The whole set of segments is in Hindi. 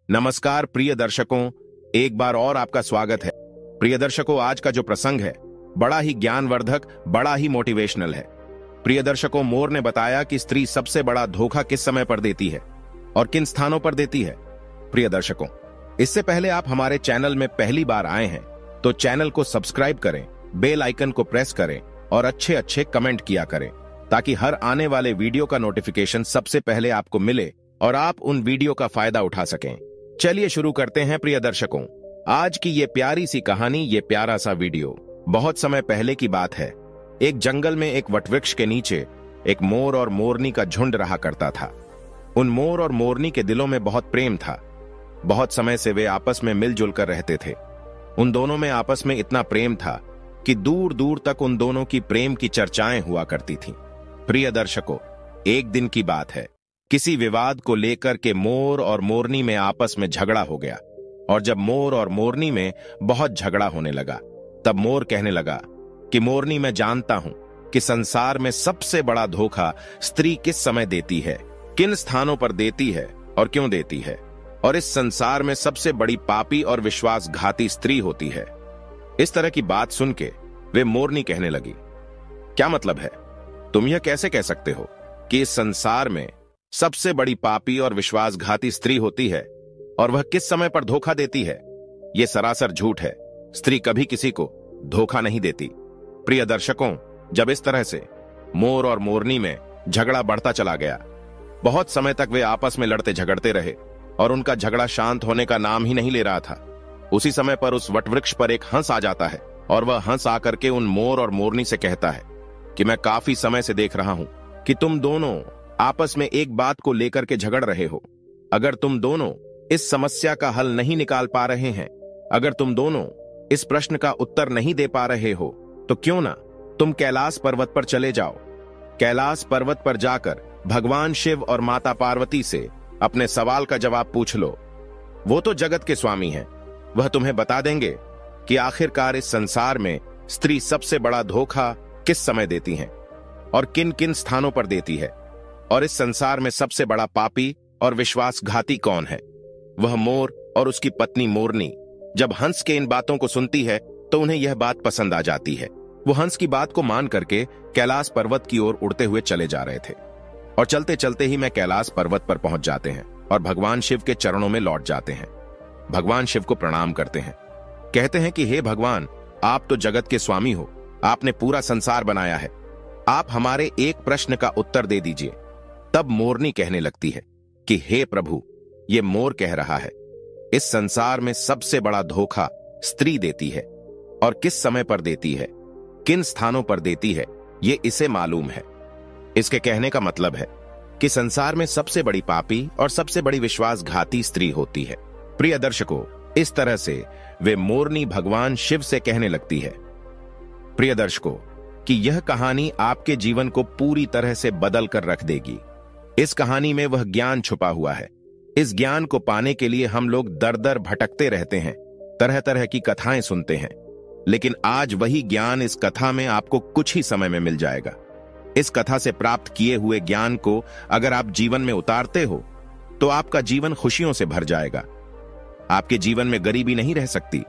नमस्कार प्रिय दर्शकों, एक बार और आपका स्वागत है। प्रिय दर्शकों, आज का जो प्रसंग है बड़ा ही ज्ञानवर्धक, बड़ा ही मोटिवेशनल है। प्रिय दर्शकों, मोर ने बताया कि स्त्री सबसे बड़ा धोखा किस समय पर देती है और किन स्थानों पर देती है। प्रिय दर्शकों, इससे पहले आप हमारे चैनल में पहली बार आए हैं तो चैनल को सब्सक्राइब करें, बेल आइकन को प्रेस करें और अच्छे अच्छे कमेंट किया करें ताकि हर आने वाले वीडियो का नोटिफिकेशन सबसे पहले आपको मिले और आप उन वीडियो का फायदा उठा सकें। चलिए शुरू करते हैं प्रिय दर्शकों, आज की ये प्यारी सी कहानी, ये प्यारा सा वीडियो। बहुत समय पहले की बात है। एक जंगल में एक वटवृक्ष के नीचे एक मोर और मोरनी का झुंड रहा करता था। उन मोर और मोरनी के दिलों में बहुत प्रेम था। बहुत समय से वे आपस में मिलजुल कर रहते थे। उन दोनों में आपस में इतना प्रेम था कि दूर दूर तक उन दोनों की प्रेम की चर्चाएं हुआ करती थीं। प्रिय दर्शकों, एक दिन की बात है। किसी विवाद को लेकर के मोर और मोरनी में आपस में झगड़ा हो गया और जब मोर और मोरनी में बहुत झगड़ा होने लगा तब मोर कहने लगा कि मोरनी, मैं जानता हूं कि संसार में सबसे बड़ा धोखा स्त्री किस समय देती है, किन स्थानों पर देती है और क्यों देती है, और इस संसार में सबसे बड़ी पापी और विश्वासघाती स्त्री होती है। इस तरह की बात सुन के वे मोरनी कहने लगी, क्या मतलब है? तुम यह कैसे कह सकते हो कि इस संसार में सबसे बड़ी पापी और विश्वासघाती स्त्री होती है और वह किस समय पर धोखा देती है? यह सरासर झूठ है। स्त्री कभी किसी को धोखा नहीं देती। प्रिय दर्शकों, जब इस तरह से मोर और मोरनी में झगड़ा बढ़ता चला गया, बहुत समय तक वे आपस में लड़ते झगड़ते रहे और उनका झगड़ा शांत होने का नाम ही नहीं ले रहा था। उसी समय पर उस वटवृक्ष पर एक हंस आ जाता है और वह हंस आकर के उन मोर और मोरनी से कहता है कि मैं काफी समय से देख रहा हूं कि तुम दोनों आपस में एक बात को लेकर के झगड़ रहे हो। अगर तुम दोनों इस समस्या का हल नहीं निकाल पा रहे हैं, अगर तुम दोनों इस प्रश्न का उत्तर नहीं दे पा रहे हो, तो क्यों ना तुम कैलाश पर्वत पर चले जाओ। कैलाश पर्वत पर जाकर भगवान शिव और माता पार्वती से अपने सवाल का जवाब पूछ लो। वो तो जगत के स्वामी हैं। वह तुम्हें बता देंगे कि आखिरकार इस संसार में स्त्री सबसे बड़ा धोखा किस समय देती है और किन किन स्थानों पर देती है, और इस संसार में सबसे बड़ा पापी और विश्वासघाती कौन है। वह मोर और उसकी पत्नी मोरनी जब हंस के इन बातों को सुनती है तो उन्हें यह बात पसंद आ जाती है। वो हंस की बात को मान करके कैलाश पर्वत की ओर उड़ते हुए चले जा रहे थे और चलते चलते ही मैं कैलाश पर्वत पर पहुंच जाते हैं और भगवान शिव के चरणों में लौट जाते हैं। भगवान शिव को प्रणाम करते हैं, कहते हैं कि हे भगवान, आप तो जगत के स्वामी हो, आपने पूरा संसार बनाया है, आप हमारे एक प्रश्न का उत्तर दे दीजिए। तब मोरनी कहने लगती है कि हे प्रभु, ये मोर कह रहा है, इस संसार में सबसे बड़ा धोखा स्त्री देती है और किस समय पर देती है, किन स्थानों पर देती है, ये इसे मालूम है। इसके कहने का मतलब है कि संसार में सबसे बड़ी पापी और सबसे बड़ी विश्वासघाती स्त्री होती है। प्रिय दर्शकों, इस तरह से वे मोरनी भगवान शिव से कहने लगती है। प्रिय दर्शकों, कि यह कहानी आपके जीवन को पूरी तरह से बदल कर रख देगी। इस कहानी में वह ज्ञान छुपा हुआ है। इस ज्ञान को पाने के लिए हम लोग दर दर भटकते रहते हैं, तरह तरह की कथाएं सुनते हैं, लेकिन आज वही ज्ञान इस कथा में आपको कुछ ही समय में मिल जाएगा। इस कथा से प्राप्त किए हुए ज्ञान को अगर आप जीवन में उतारते हो तो आपका जीवन खुशियों से भर जाएगा। आपके जीवन में गरीबी नहीं रह सकती,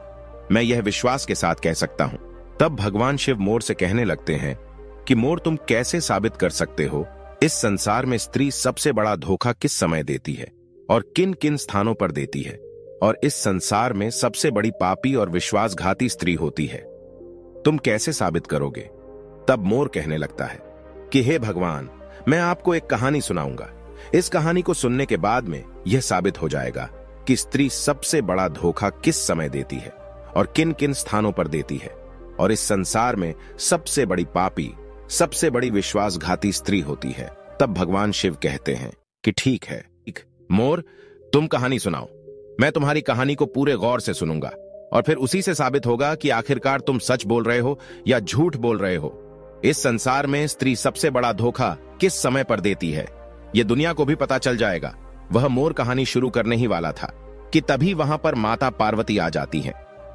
मैं यह विश्वास के साथ कह सकता हूं। तब भगवान शिव मोर से कहने लगते हैं कि मोर, तुम कैसे साबित कर सकते हो इस संसार में स्त्री सबसे बड़ा धोखा किस समय देती है और किन किन स्थानों पर देती है, और इस संसार में सबसे बड़ी पापी और विश्वासघाती स्त्री होती है, तुम कैसे साबित करोगे? तब मोर कहने लगता है कि हे भगवान, मैं आपको एक कहानी सुनाऊंगा। इस कहानी को सुनने के बाद में यह साबित हो जाएगा कि स्त्री सबसे बड़ा धोखा किस समय देती है और किन किन स्थानों पर देती है, और इस संसार में सबसे बड़ी पापी, सबसे बड़ी विश्वासघाती स्त्री होती है। तब भगवान शिव कहते हैं कि ठीक है मोर, तुम कहानी सुनाओ। मैं तुम्हारी कहानी को पूरे गौर से सुनूंगा और फिर उसी से साबित होगा कि आखिरकार तुम सच बोल रहे हो या झूठ बोल रहे हो। इस संसार में स्त्री सबसे बड़ा धोखा किस समय पर देती है, यह दुनिया को भी पता चल जाएगा। वह मोर कहानी शुरू करने ही वाला था कि तभी वहां पर माता पार्वती आ जाती हैं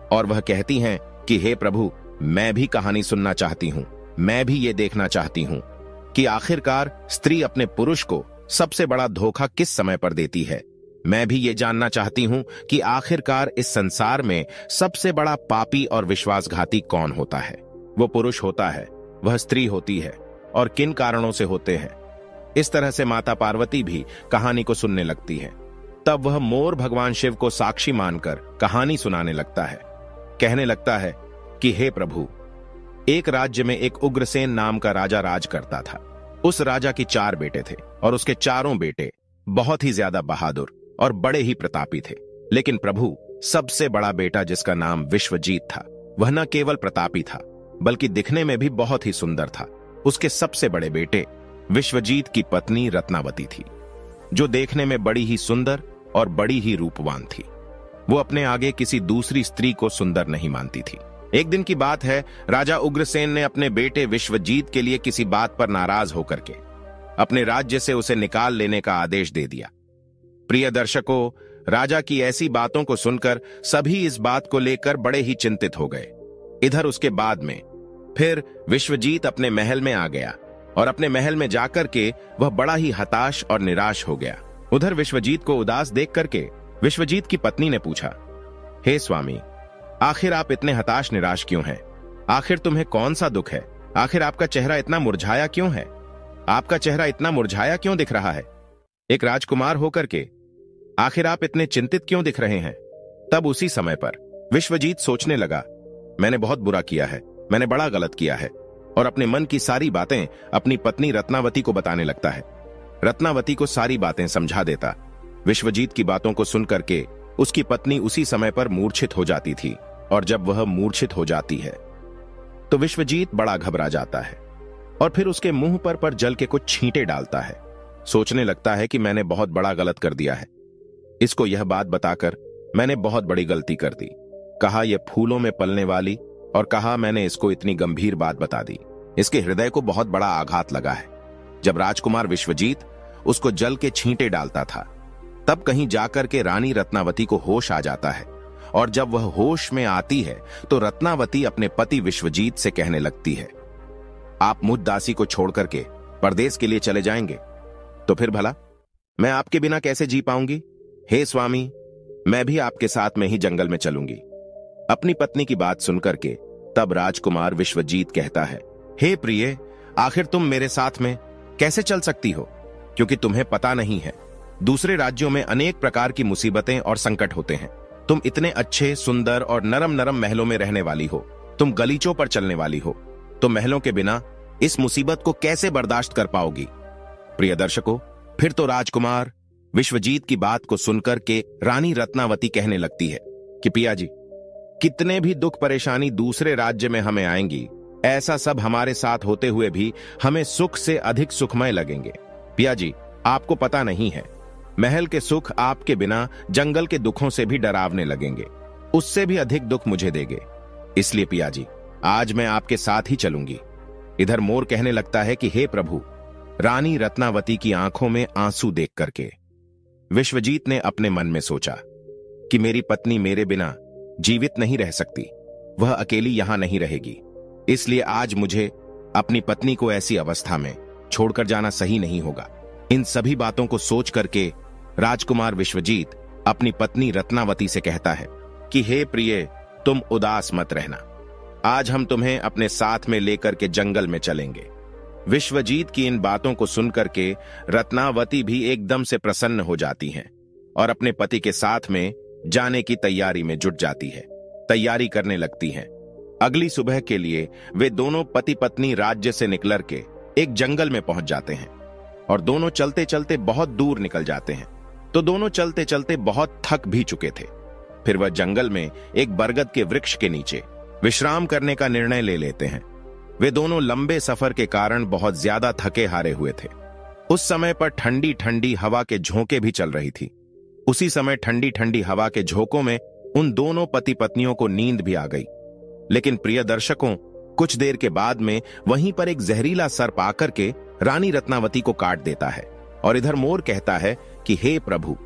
और वह कहती हैं कि हे प्रभु, मैं भी कहानी सुनना चाहती हूं, मैं भी ये देखना चाहती हूं कि आखिरकार स्त्री अपने पुरुष को सबसे बड़ा धोखा किस समय पर देती है। मैं भी ये जानना चाहती हूं कि आखिरकार इस संसार में सबसे बड़ा पापी और विश्वासघाती कौन होता है। वो पुरुष होता है, वह स्त्री होती है, और किन कारणों से होते हैं। इस तरह से माता पार्वती भी कहानी को सुनने लगती है। तब वह मोर भगवान शिव को साक्षी मानकर कहानी सुनाने लगता है। कहने लगता है कि हे प्रभु, एक राज्य में एक उग्रसेन नाम का राजा राज करता था। उस राजा की 4 बेटे थे और उसके चारों बेटे बहुत ही ज्यादा बहादुर और बड़े ही प्रतापी थे। लेकिन प्रभु, सबसे बड़ा बेटा जिसका नाम विश्वजीत था, वह न केवल प्रतापी था बल्कि दिखने में भी बहुत ही सुंदर था। उसके सबसे बड़े बेटे विश्वजीत की पत्नी रत्नावती थी, जो देखने में बड़ी ही सुंदर और बड़ी ही रूपवान थी। वो अपने आगे किसी दूसरी स्त्री को सुंदर नहीं मानती थी। एक दिन की बात है, राजा उग्रसेन ने अपने बेटे विश्वजीत के लिए किसी बात पर नाराज होकर के अपने राज्य से उसे निकाल लेने का आदेश दे दिया। प्रिय दर्शकों, राजा की ऐसी बातों को सुनकर सभी इस बात को लेकर बड़े ही चिंतित हो गए। इधर उसके बाद में फिर विश्वजीत अपने महल में आ गया और अपने महल में जाकर के वह बड़ा ही हताश और निराश हो गया। उधर विश्वजीत को उदास देख करके विश्वजीत की पत्नी ने पूछा, हे स्वामी, आखिर आप इतने हताश निराश क्यों हैं? आखिर तुम्हें कौन सा दुख है? आखिर आपका चेहरा इतना मुरझाया क्यों है? आपका चेहरा इतना मुरझाया क्यों दिख रहा है? एक राजकुमार होकर के आखिर आप इतने चिंतित क्यों दिख रहे हैं? तब उसी समय पर विश्वजीत सोचने लगा, मैंने बहुत बुरा किया है, मैंने बड़ा गलत किया है, और अपने मन की सारी बातें अपनी पत्नी रत्नावती को बताने लगता है। रत्नावती को सारी बातें समझा देता। विश्वजीत की बातों को सुन करके उसकी पत्नी उसी समय पर मूर्छित हो जाती थी, और जब वह मूर्छित हो जाती है तो विश्वजीत बड़ा घबरा जाता है और फिर उसके मुंह पर जल के कुछ छींटे डालता है। सोचने लगता है कि मैंने बहुत बड़ा गलत कर दिया है। इसको यह बात बताकर मैंने बहुत बड़ी गलती कर दी। कहा यह फूलों में पलने वाली, और कहा मैंने इसको इतनी गंभीर बात बता दी। इसके हृदय को बहुत बड़ा आघात लगा है। जब राजकुमार विश्वजीत उसको जल के छींटे डालता था, तब कहीं जाकर के रानी रत्नावती को होश आ जाता है, और जब वह होश में आती है तो रत्नावती अपने पति विश्वजीत से कहने लगती है, आप मुझ दासी को छोड़ करके परदेश के लिए चले जाएंगे तो फिर भला मैं आपके बिना कैसे जी पाऊंगी? हे स्वामी, मैं भी आपके साथ में ही जंगल में चलूंगी। अपनी पत्नी की बात सुनकर के तब राजकुमार विश्वजीत कहता है, हे प्रिय, आखिर तुम मेरे साथ में कैसे चल सकती हो? क्योंकि तुम्हें पता नहीं है, दूसरे राज्यों में अनेक प्रकार की मुसीबतें और संकट होते हैं। तुम इतने अच्छे, सुंदर और नरम नरम महलों में रहने वाली हो, तुम गलीचों पर चलने वाली हो, तो महलों के बिना इस मुसीबत को कैसे बर्दाश्त कर पाओगी? प्रिय दर्शकों, फिर तो राजकुमार विश्वजीत की बात को सुनकर के रानी रत्नावती कहने लगती है कि पिया जी, कितने भी दुख परेशानी दूसरे राज्य में हमें आएंगी, ऐसा सब हमारे साथ होते हुए भी हमें सुख से अधिक सुखमय लगेंगे। पिया जी, आपको पता नहीं है, महल के सुख आपके बिना जंगल के दुखों से भी डरावने लगेंगे, उससे भी अधिक दुख मुझे देंगे। इसलिए पिया जी, आज मैं आपके साथ ही चलूंगी। इधर मोर कहने लगता है कि हे प्रभु, रानी रत्नावती की आंखों में आंसू देख करके विश्वजीत ने अपने मन में सोचा कि मेरी पत्नी मेरे बिना जीवित नहीं रह सकती, वह अकेली यहां नहीं रहेगी। इसलिए आज मुझे अपनी पत्नी को ऐसी अवस्था में छोड़कर जाना सही नहीं होगा। इन सभी बातों को सोच करके राजकुमार विश्वजीत अपनी पत्नी रत्नावती से कहता है कि हे प्रिय, तुम उदास मत रहना, आज हम तुम्हें अपने साथ में लेकर के जंगल में चलेंगे। विश्वजीत की इन बातों को सुनकर के रत्नावती भी एकदम से प्रसन्न हो जाती हैं और अपने पति के साथ में जाने की तैयारी में जुट जाती है, तैयारी करने लगती हैं। अगली सुबह के लिए वे दोनों पति पत्नी राज्य से निकल के एक जंगल में पहुंच जाते हैं और दोनों चलते चलते बहुत दूर निकल जाते हैं। तो दोनों चलते चलते बहुत थक भी चुके थे। फिर वह जंगल में एक बरगद के वृक्ष के नीचे विश्राम करने का निर्णय ले लेते हैं। वे दोनों लंबे सफर के कारण बहुत ज्यादा थके हारे हुए थे। उस समय पर ठंडी ठंडी हवा के झोंके भी चल रही थी। उसी समय ठंडी ठंडी हवा के झोंकों में उन दोनों पति पत्नियों को नींद भी आ गई। लेकिन प्रिय दर्शकों, कुछ देर के बाद में वहीं पर एक जहरीला सर्प आकर के रानी रत्नावती को काट देता है। और इधर मोर कहता है कि हे प्रभु,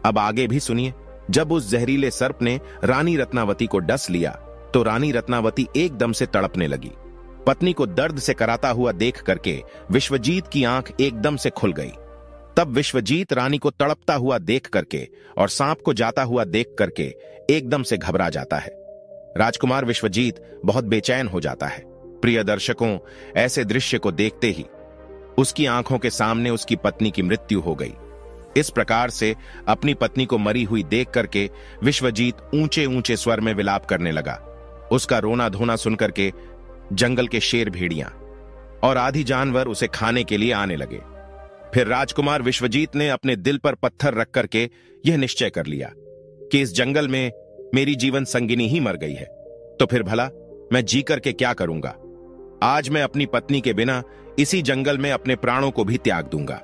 अब आगे भी सुनिए। जब उस जहरीले सर्प ने रानी रत्नावती को डस लिया तो रानी रत्नावती एकदम से तड़पने लगी। पत्नी को दर्द से कराता हुआ देख करके विश्वजीत की आंख एकदम से खुल गई। तब विश्वजीत रानी को तड़पता हुआ देख करके और सांप को जाता हुआ देख करके एकदम से घबरा जाता है। राजकुमार विश्वजीत बहुत बेचैन हो जाता है। प्रिय दर्शकों, ऐसे दृश्य को देखते ही उसकी आंखों के सामने उसकी पत्नी की मृत्यु हो गई। इस प्रकार से अपनी पत्नी को मरी हुई देख करके विश्वजीत ऊंचे ऊंचे स्वर में विलाप करने लगा। उसका रोना धोना सुनकर के जंगल के शेर, भेड़ियां और आदि जानवर उसे खाने के लिए आने लगे। फिर राजकुमार विश्वजीत ने अपने दिल पर पत्थर रख करके यह निश्चय कर लिया कि इस जंगल में मेरी जीवन संगिनी ही मर गई है, तो फिर भला मैं जी करके क्या करूंगा। आज मैं अपनी पत्नी के बिना इसी जंगल में अपने प्राणों को भी त्याग दूंगा।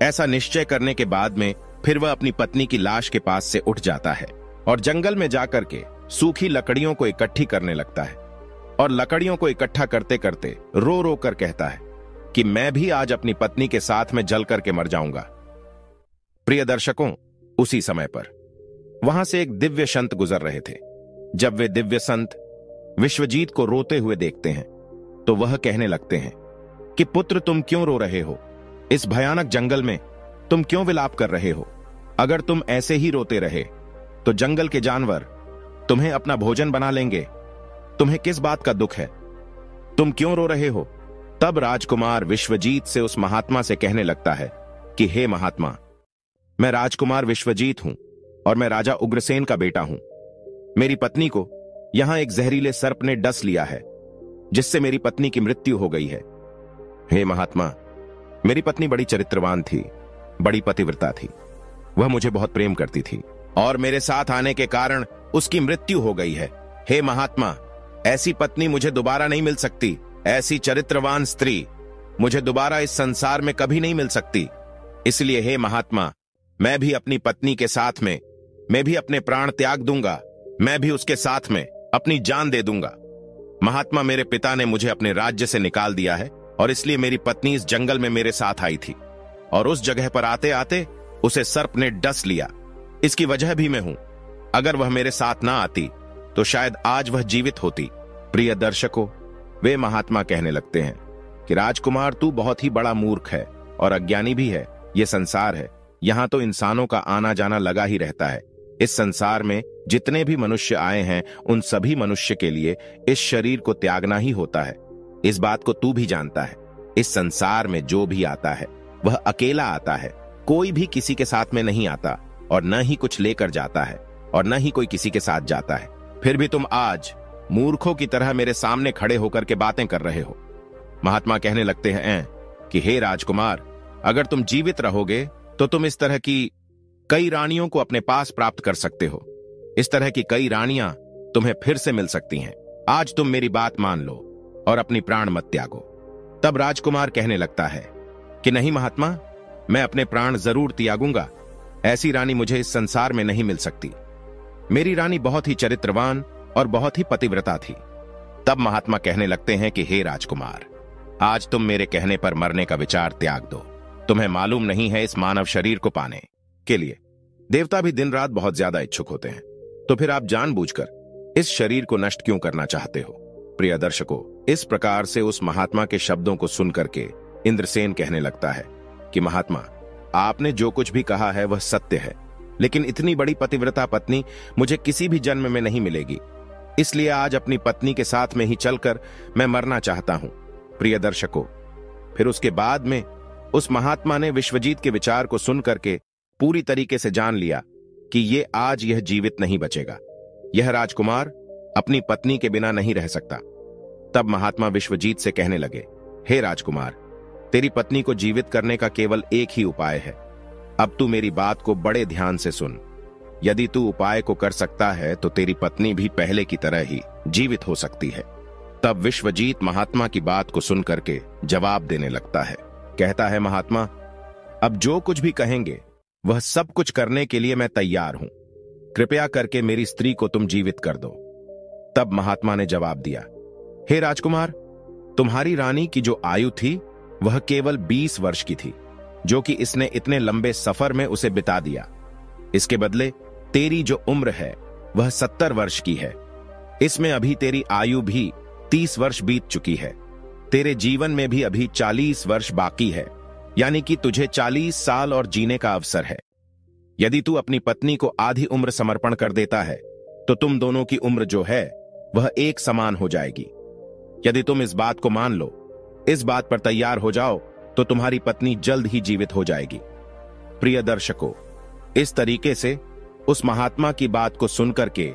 ऐसा निश्चय करने के बाद में फिर वह अपनी पत्नी की लाश के पास से उठ जाता है और जंगल में जाकर के सूखी लकड़ियों को इकट्ठी करने लगता है और लकड़ियों को इकट्ठा करते करते रो रो कर कहता है कि मैं भी आज अपनी पत्नी के साथ में जल करके मर जाऊंगा। प्रिय दर्शकों, उसी समय पर वहां से एक दिव्य संत गुजर रहे थे। जब वे दिव्य संत विश्वजीत को रोते हुए देखते हैं तो वह कहने लगते हैं कि पुत्र, तुम क्यों रो रहे हो? इस भयानक जंगल में तुम क्यों विलाप कर रहे हो? अगर तुम ऐसे ही रोते रहे तो जंगल के जानवर तुम्हें अपना भोजन बना लेंगे। तुम्हें किस बात का दुख है? तुम क्यों रो रहे हो? तब राजकुमार विश्वजीत से उस महात्मा से कहने लगता है कि हे महात्मा, मैं राजकुमार विश्वजीत हूं और मैं राजा उग्रसेन का बेटा हूं। मेरी पत्नी को यहां एक जहरीले सर्प ने डस लिया है, जिससे मेरी पत्नी की मृत्यु हो गई है। हे महात्मा, मेरी पत्नी बड़ी चरित्रवान थी, बड़ी पतिव्रता थी। वह मुझे बहुत प्रेम करती थी और मेरे साथ आने के कारण उसकी मृत्यु हो गई है। हे महात्मा, ऐसी पत्नी मुझे दोबारा नहीं मिल सकती। ऐसी चरित्रवान स्त्री मुझे दोबारा इस संसार में कभी नहीं मिल सकती। इसलिए हे महात्मा, मैं भी अपनी पत्नी के साथ में मैं भी अपने प्राण त्याग दूंगा। मैं भी उसके साथ में अपनी जान दे दूंगा। महात्मा, मेरे पिता ने मुझे अपने राज्य से निकाल दिया है और इसलिए मेरी पत्नी इस जंगल में मेरे साथ आई थी और उस जगह पर आते आते उसे सर्प ने डस लिया। इसकी वजह भी मैं हूं। अगर वह मेरे साथ ना आती तो शायद आज वह जीवित होती। प्रिय दर्शकों, वे महात्मा कहने लगते हैं कि राजकुमार, तू बहुत ही बड़ा मूर्ख है और अज्ञानी भी है। यह संसार है, यहां तो इंसानों का आना जाना लगा ही रहता है। इस संसार में जितने भी मनुष्य आए हैं उन सभी मनुष्य के लिए इस शरीर को त्यागना ही होता है। इस बात को तू भी जानता है। इस संसार में जो भी आता है वह अकेला आता है, कोई भी किसी के साथ में नहीं आता और न ही कुछ लेकर जाता है और न ही कोई किसी के साथ जाता है। फिर भी तुम आज मूर्खों की तरह मेरे सामने खड़े होकर के बातें कर रहे हो। महात्मा कहने लगते हैं कि हे राजकुमार, अगर तुम जीवित रहोगे तो तुम इस तरह की कई रानियों को अपने पास प्राप्त कर सकते हो। इस तरह की कई रानियां तुम्हें फिर से मिल सकती हैं। आज तुम मेरी बात मान लो और अपनी प्राण मत त्यागो। तब राजकुमार कहने लगता है कि नहीं महात्मा, मैं अपने प्राण जरूर त्यागूंगा। ऐसी रानी मुझे इस संसार में नहीं मिल सकती। मेरी रानी बहुत ही चरित्रवान और बहुत ही पतिव्रता थी। तब महात्मा कहने लगते हैं कि हे राजकुमार, आज तुम मेरे कहने पर मरने का विचार त्याग दो। तुम्हें मालूम नहीं है, इस मानव शरीर को पाने के लिए देवता भी दिन रात बहुत ज्यादा इच्छुक होते हैं। तो फिर आप जानबूझकर इस शरीर को नष्ट क्यों करना चाहते हो? प्रिय दर्शकों, इस प्रकार से उस महात्मा के शब्दों को सुनकर के इंद्रसेन कहने लगता है कि महात्मा, आपने जो कुछ भी कहा है वह सत्य है, लेकिन इतनी बड़ी पतिव्रता पत्नी मुझे किसी भी जन्म में नहीं मिलेगी। इसलिए आज अपनी पत्नी के साथ में ही चलकर मैं मरना चाहता हूं। प्रिय दर्शकों, फिर उसके बाद में उस महात्मा ने विश्वजीत के विचार को सुनकर के पूरी तरीके से जान लिया कि यह जीवित नहीं बचेगा। यह राजकुमार अपनी पत्नी के बिना नहीं रह सकता। तब महात्मा विश्वजीत से कहने लगे, हे राजकुमार, तेरी पत्नी को जीवित करने का केवल एक ही उपाय है। अब तू मेरी बात को बड़े ध्यान से सुन। यदि तू उपाय को कर सकता है तो तेरी पत्नी भी पहले की तरह ही जीवित हो सकती है। तब विश्वजीत महात्मा की बात को सुन करके जवाब देने लगता है। कहता है, महात्मा, अब जो कुछ भी कहेंगे वह सब कुछ करने के लिए मैं तैयार हूं। कृपया करके मेरी स्त्री को तुम जीवित कर दो। तब महात्मा ने जवाब दिया, हे राजकुमार, तुम्हारी रानी की जो आयु थी वह केवल 20 वर्ष की थी, जो कि इसने इतने लंबे सफर में उसे बिता दिया। इसके बदले तेरी जो उम्र है वह 70 वर्ष की है। इसमें अभी तेरी आयु भी 30 वर्ष बीत चुकी है। तेरे जीवन में भी अभी 40 वर्ष बाकी है। यानी कि तुझे 40 साल और जीने का अवसर है। यदि तू अपनी पत्नी को आधी उम्र समर्पण कर देता है तो तुम दोनों की उम्र जो है वह एक समान हो जाएगी। यदि तुम इस बात को मान लो, इस बात पर तैयार हो जाओ, तो तुम्हारी पत्नी जल्द ही जीवित हो जाएगी। प्रिय दर्शकों, इस तरीके से उस महात्मा की बात को सुनकर के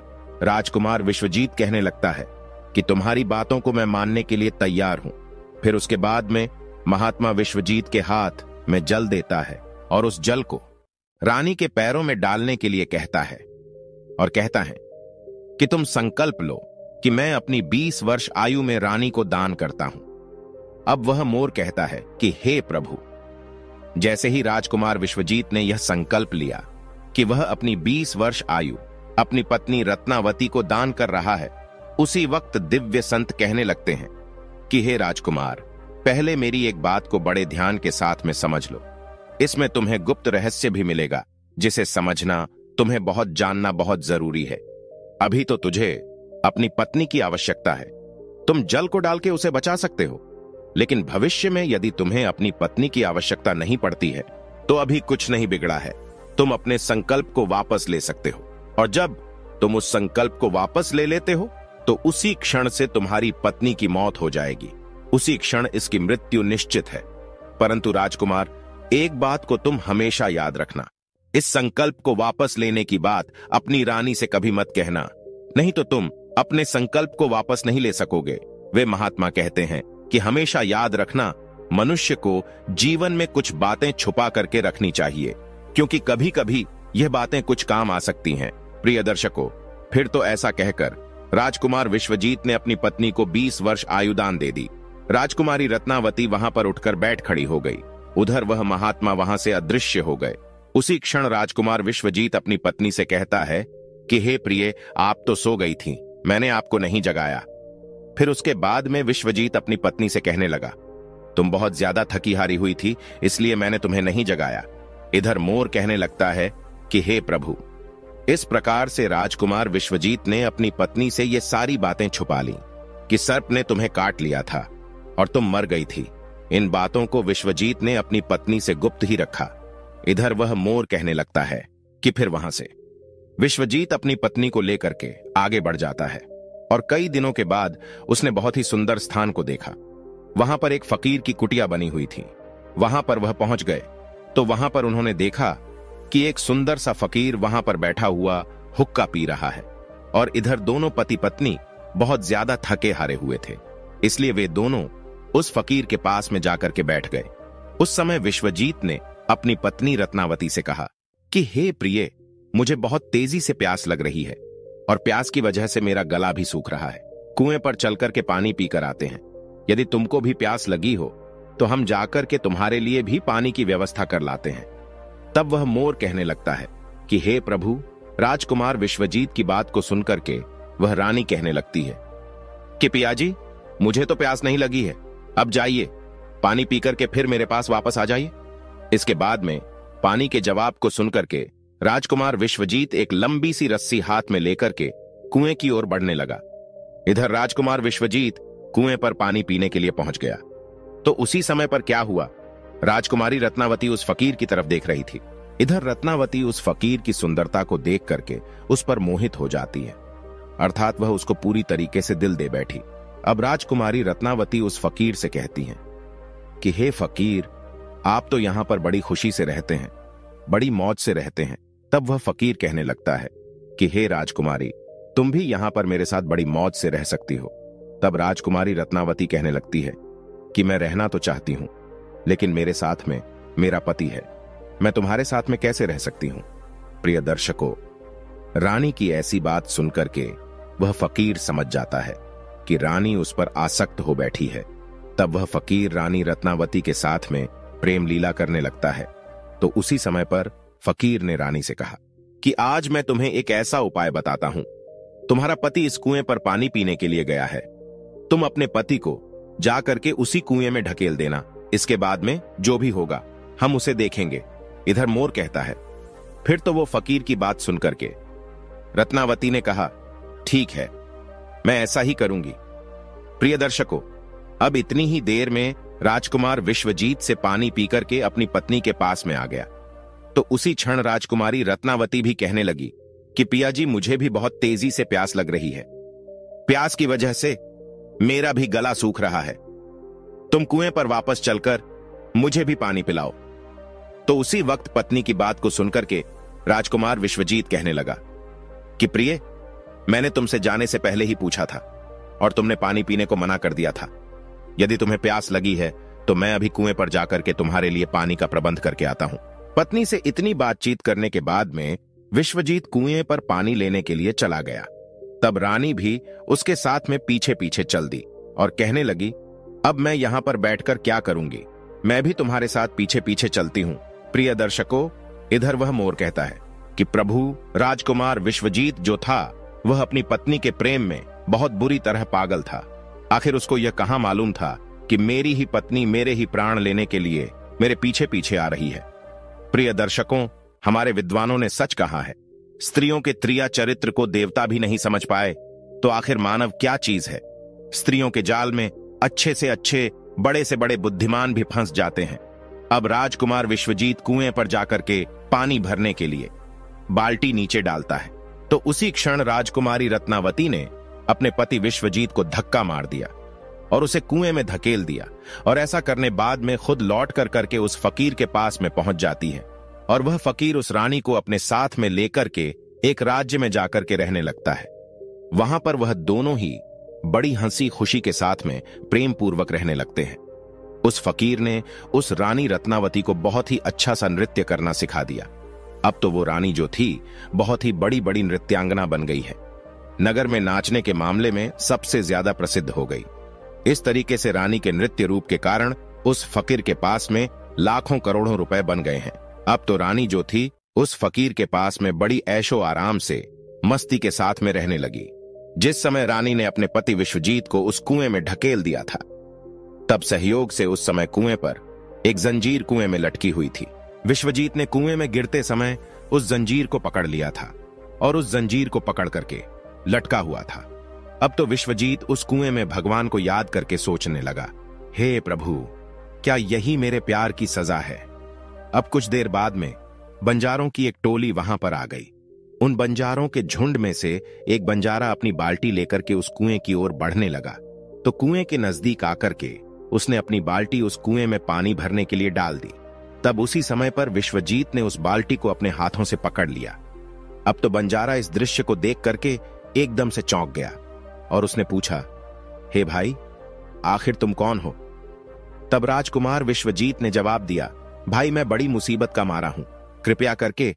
राजकुमार विश्वजीत कहने लगता है कि तुम्हारी बातों को मैं मानने के लिए तैयार हूं। फिर उसके बाद में महात्मा विश्वजीत के हाथ में जल देता है और उस जल को रानी के पैरों में डालने के लिए कहता है और कहता है कि तुम संकल्प लो कि मैं अपनी 20 वर्ष आयु में रानी को दान करता हूं। अब वह मोर कहता है कि हे प्रभु। जैसे ही राजकुमार विश्वजीत ने यह संकल्प लिया कि वह अपनी 20 वर्ष आयु अपनी पत्नी रत्नावती को दान कर रहा है, उसी वक्त दिव्य संत कहने लगते हैं कि हे राजकुमार, पहले मेरी एक बात को बड़े ध्यान के साथ में समझ लो। इसमें तुम्हें गुप्त रहस्य भी मिलेगा जिसे समझना, तुम्हें बहुत जानना बहुत जरूरी है। अभी तो तुझे अपनी पत्नी की आवश्यकता है, तुम जल को डाल के उसे बचा सकते हो, लेकिन भविष्य में यदि तुम्हें अपनी पत्नी की आवश्यकता नहीं पड़ती है तो अभी कुछ नहीं बिगड़ा है। तुम अपने संकल्प को वापस ले सकते हो, और जब तुम उस संकल्प को वापस ले लेते हो तो उसी क्षण से तुम्हारी पत्नी की मौत हो जाएगी, उसी क्षण इसकी मृत्यु निश्चित है। परंतु राजकुमार, एक बात को तुम हमेशा याद रखना, इस संकल्प को वापस लेने की बात अपनी रानी से कभी मत कहना, नहीं तो तुम अपने संकल्प को वापस नहीं ले सकोगे। वे महात्मा कहते हैं कि हमेशा याद रखना, मनुष्य को जीवन में कुछ बातें छुपा करके रखनी चाहिए, क्योंकि कभी कभी यह बातें कुछ काम आ सकती हैं। प्रिय दर्शकों, फिर तो ऐसा कहकर राजकुमार विश्वजीत ने अपनी पत्नी को 20 वर्ष आयुदान दे दी। राजकुमारी रत्नावती वहां पर उठकर बैठ खड़ी हो गई। उधर वह महात्मा वहां से अदृश्य हो गए। उसी क्षण राजकुमार विश्वजीत अपनी पत्नी से कहता है कि हे प्रिय, आप तो सो गई थीं, मैंने आपको नहीं जगाया। फिर उसके बाद में विश्वजीत अपनी पत्नी से कहने लगा, तुम बहुत ज्यादा थकी हारी हुई थी, इसलिए मैंने तुम्हें नहीं जगाया। इधर मोर कहने लगता है कि हे प्रभु। इस प्रकार से राजकुमार विश्वजीत ने अपनी पत्नी से ये सारी बातें छुपा ली कि सर्प ने तुम्हें काट लिया था और तुम मर गई थी। इन बातों को विश्वजीत ने अपनी पत्नी से गुप्त ही रखा। इधर वह मोर कहने लगता है कि फिर वहां से विश्वजीत अपनी पत्नी को लेकर के आगे बढ़ जाता है और कई दिनों के बाद उसने बहुत ही सुंदर स्थान को देखा। वहां पर एक फकीर की कुटिया बनी हुई थी। वहां पर वह पहुंच गए तो वहां पर उन्होंने देखा कि एक सुंदर सा फकीर वहां पर बैठा हुआ हुक्का पी रहा है, और इधर दोनों पति पत्नी बहुत ज्यादा थके हारे हुए थे, इसलिए वे दोनों उस फकीर के पास में जाकर के बैठ गए। उस समय विश्वजीत ने अपनी पत्नी रत्नावती से कहा कि हे प्रिय, मुझे बहुत तेजी से प्यास लग रही है और प्यास की वजह से मेरा गला भी सूख रहा है। कुएं पर चलकर के पानी पीकर आते हैं। यदि तुमको भी प्यास लगी हो तो हम जाकर के तुम्हारे लिए भी पानी की व्यवस्था कर लाते हैं। तब वह मोर कहने लगता है कि हे प्रभु। राजकुमार विश्वजीत की बात को सुनकर के वह रानी कहने लगती है कि पिया जी, मुझे तो प्यास नहीं लगी है, अब जाइए, पानी पीकर के फिर मेरे पास वापस आ जाइए। इसके बाद में पानी के जवाब को सुनकर के राजकुमार विश्वजीत एक लंबी सी रस्सी हाथ में लेकर के कुएं की ओर बढ़ने लगा। इधर राजकुमार विश्वजीत कुएं पर पानी पीने के लिए पहुंच गया तो उसी समय पर क्या हुआ, राजकुमारी रत्नावती उस फकीर की तरफ देख रही थी। इधर रत्नावती उस फकीर की सुंदरता को देख करके उस पर मोहित हो जाती है, अर्थात वह उसको पूरी तरीके से दिल दे बैठी। अब राजकुमारी रत्नावती उस फकीर से कहती हैं कि हे फकीर, आप तो यहां पर बड़ी खुशी से रहते हैं, बड़ी मौज से रहते हैं। तब वह फकीर कहने लगता है कि हे राजकुमारी, तुम भी यहां पर मेरे साथ बड़ी मौज से रह सकती हो। तब राजकुमारी रत्नावती कहने लगती है कि मैं रहना तो चाहती हूं, लेकिन मेरे साथ में मेरा पति है, मैं तुम्हारे साथ में कैसे रह सकती हूं। प्रिय दर्शकों, रानी की ऐसी बात सुनकर के वह फकीर समझ जाता है कि रानी उस पर आसक्त हो बैठी है। तब वह फकीर रानी रत्नावती के साथ में प्रेम लीला करने लगता है। तो उसी समय पर फकीर ने रानी से कहा कि आज मैं तुम्हें एक ऐसा उपाय बताता हूं। तुम्हारा पति इस कुएं पर पानी पीने के लिए गया है, तुम अपने पति को जाकर के उसी कुएं में ढकेल देना। इसके बाद में जो भी होगा हम उसे देखेंगे। इधर मोर कहता है। फिर तो वो फकीर की बात सुनकर के रत्नावती ने कहा, ठीक है, मैं ऐसा ही करूंगी। प्रिय दर्शकों, अब इतनी ही देर में राजकुमार विश्वजीत से पानी पीकर के अपनी पत्नी के पास में आ गया। तो उसी क्षण राजकुमारी रत्नावती भी कहने लगी कि पिया जी, मुझे भी बहुत तेजी से प्यास लग रही है। प्यास की वजह से मेरा भी गला सूख रहा है। तुम कुएं पर वापस चलकर मुझे भी पानी पिलाओ। तो उसी वक्त पत्नी की बात को सुनकर के राजकुमार विश्वजीत कहने लगा कि प्रिय, मैंने तुमसे जाने से पहले ही पूछा था और तुमने पानी पीने को मना कर दिया था। यदि तुम्हें प्यास लगी है तो मैं अभी कुएं पर जाकर के तुम्हारे लिए पानी का प्रबंध करके आता हूं। पत्नी से इतनी बातचीत करने के बाद में विश्वजीत कुएं पर पानी लेने के लिए चला गया। तब रानी भी उसके साथ में पीछे पीछे चल दी और कहने लगी, अब मैं यहां पर बैठकर क्या करूंगी, मैं भी तुम्हारे साथ पीछे पीछे चलती हूं। प्रिय दर्शकों, इधर वह मोर कहता है कि प्रभु, राजकुमार विश्वजीत जो था वह अपनी पत्नी के प्रेम में बहुत बुरी तरह पागल था। आखिर उसको यह कहां मालूम था कि मेरी ही पत्नी मेरे ही प्राण लेने के लिए मेरे पीछे पीछे आ रही है। प्रिय दर्शकों, हमारे विद्वानों ने सच कहा है, स्त्रियों के त्रिया चरित्र को देवता भी नहीं समझ पाए तो आखिर मानव क्या चीज है। स्त्रियों के जाल में अच्छे से अच्छे, बड़े से बड़े बुद्धिमान भी फंस जाते हैं। अब राजकुमार विश्वजीत कुएं पर जाकर के पानी भरने के लिए बाल्टी नीचे डालता है तो उसी क्षण राजकुमारी रत्नावती ने अपने पति विश्वजीत को धक्का मार दिया और उसे कुएं में धकेल दिया। और ऐसा करने बाद में खुद लौट कर करके उस फकीर के पास में पहुंच जाती है और वह फकीर उस रानी को अपने साथ में लेकर के एक राज्य में जाकर के रहने लगता है। वहां पर वह दोनों ही बड़ी हंसी खुशी के साथ में प्रेम पूर्वक रहने लगते हैं। उस फकीर ने उस रानी रत्नावती को बहुत ही अच्छा सा नृत्य करना सिखा दिया। अब तो वो रानी जो थी बहुत ही बड़ी बड़ी नृत्यांगना बन गई है, नगर में नाचने के मामले में सबसे ज्यादा प्रसिद्ध हो गई। इस तरीके से रानी के नृत्य रूप के कारण उस फकीर के पास में लाखों करोड़ों रुपए बन गए हैं। अब तो रानी जो थी उस फकीर के पास में बड़ी ऐशो आराम से मस्ती के साथ में रहने लगी। जिस समय रानी ने अपने पति विश्वजीत को उस कुएं में ढकेल दिया था, तब सहयोग से उस समय कुएं पर एक जंजीर कुएं में लटकी हुई थी। विश्वजीत ने कुएं में गिरते समय उस जंजीर को पकड़ लिया था और उस जंजीर को पकड़ करके लटका हुआ था। अब तो विश्वजीत उस कुएं में भगवान को याद करके सोचने लगा, हे प्रभु, क्या यही मेरे प्यार की सजा है। अब कुछ देर बाद में बंजारों की एक टोली वहां पर आ गई। उन बंजारों के झुंड में से एक बंजारा अपनी बाल्टी लेकर के उस कुएं की ओर बढ़ने लगा तो कुएं के नजदीक आकर के उसने अपनी बाल्टी उस कुएं में पानी भरने के लिए डाल दी। तब उसी समय पर विश्वजीत ने उस बाल्टी को अपने हाथों से पकड़ लिया। अब तो बंजारा इस दृश्य को देख करके एकदम से चौंक गया और उसने पूछा, हे भाई, आखिर तुम कौन हो। तब राजकुमार विश्वजीत ने जवाब दिया, भाई, मैं बड़ी मुसीबत का मारा हूं, कृपया करके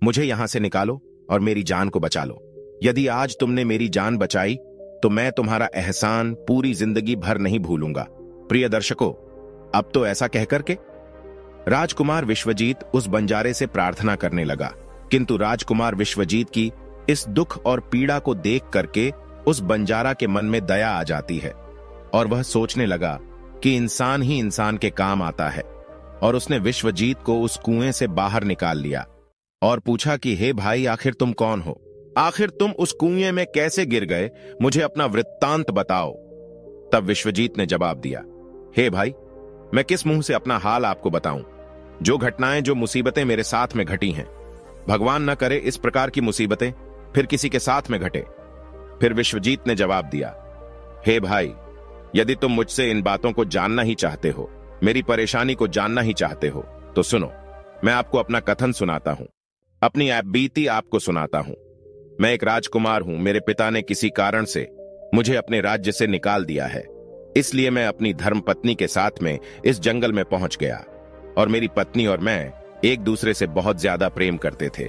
मुझे यहां से निकालो और मेरी जान को बचा लो। यदि आज तुमने मेरी जान बचाई तो मैं तुम्हारा एहसान पूरी जिंदगी भर नहीं भूलूंगा। प्रिय दर्शकों, अब तो ऐसा कहकर के राजकुमार विश्वजीत उस बंजारे से प्रार्थना करने लगा, किंतु राजकुमार विश्वजीत की इस दुख और पीड़ा को देख करके उस बंजारा के मन में दया आ जाती है और वह सोचने लगा कि इंसान ही इंसान के काम आता है। और उसने विश्वजीत को उस कुएं से बाहर निकाल लिया और पूछा कि हे भाई, आखिर तुम कौन हो, आखिर तुम उस कुएं में कैसे गिर गए, मुझे अपना वृत्तांत बताओ। तब विश्वजीत ने जवाब दिया, हे भाई, मैं किस मुंह से अपना हाल आपको बताऊं। जो घटनाएं, जो मुसीबतें मेरे साथ में घटी हैं, भगवान न करे इस प्रकार की मुसीबतें फिर किसी के साथ में घटे। फिर विश्वजीत ने जवाब दिया, हे भाई, यदि तुम मुझसे इन बातों को जानना ही चाहते हो, मेरी परेशानी को जानना ही चाहते हो, तो सुनो, मैं आपको अपना कथन सुनाता हूं, अपनी बीती आपको सुनाता हूं। मैं एक राजकुमार हूं। मेरे पिता ने किसी कारण से मुझे अपने राज्य से निकाल दिया है, इसलिए मैं अपनी धर्मपत्नी के साथ में इस जंगल में पहुंच गया और मेरी पत्नी और मैं एक दूसरे से बहुत ज्यादा प्रेम करते थे।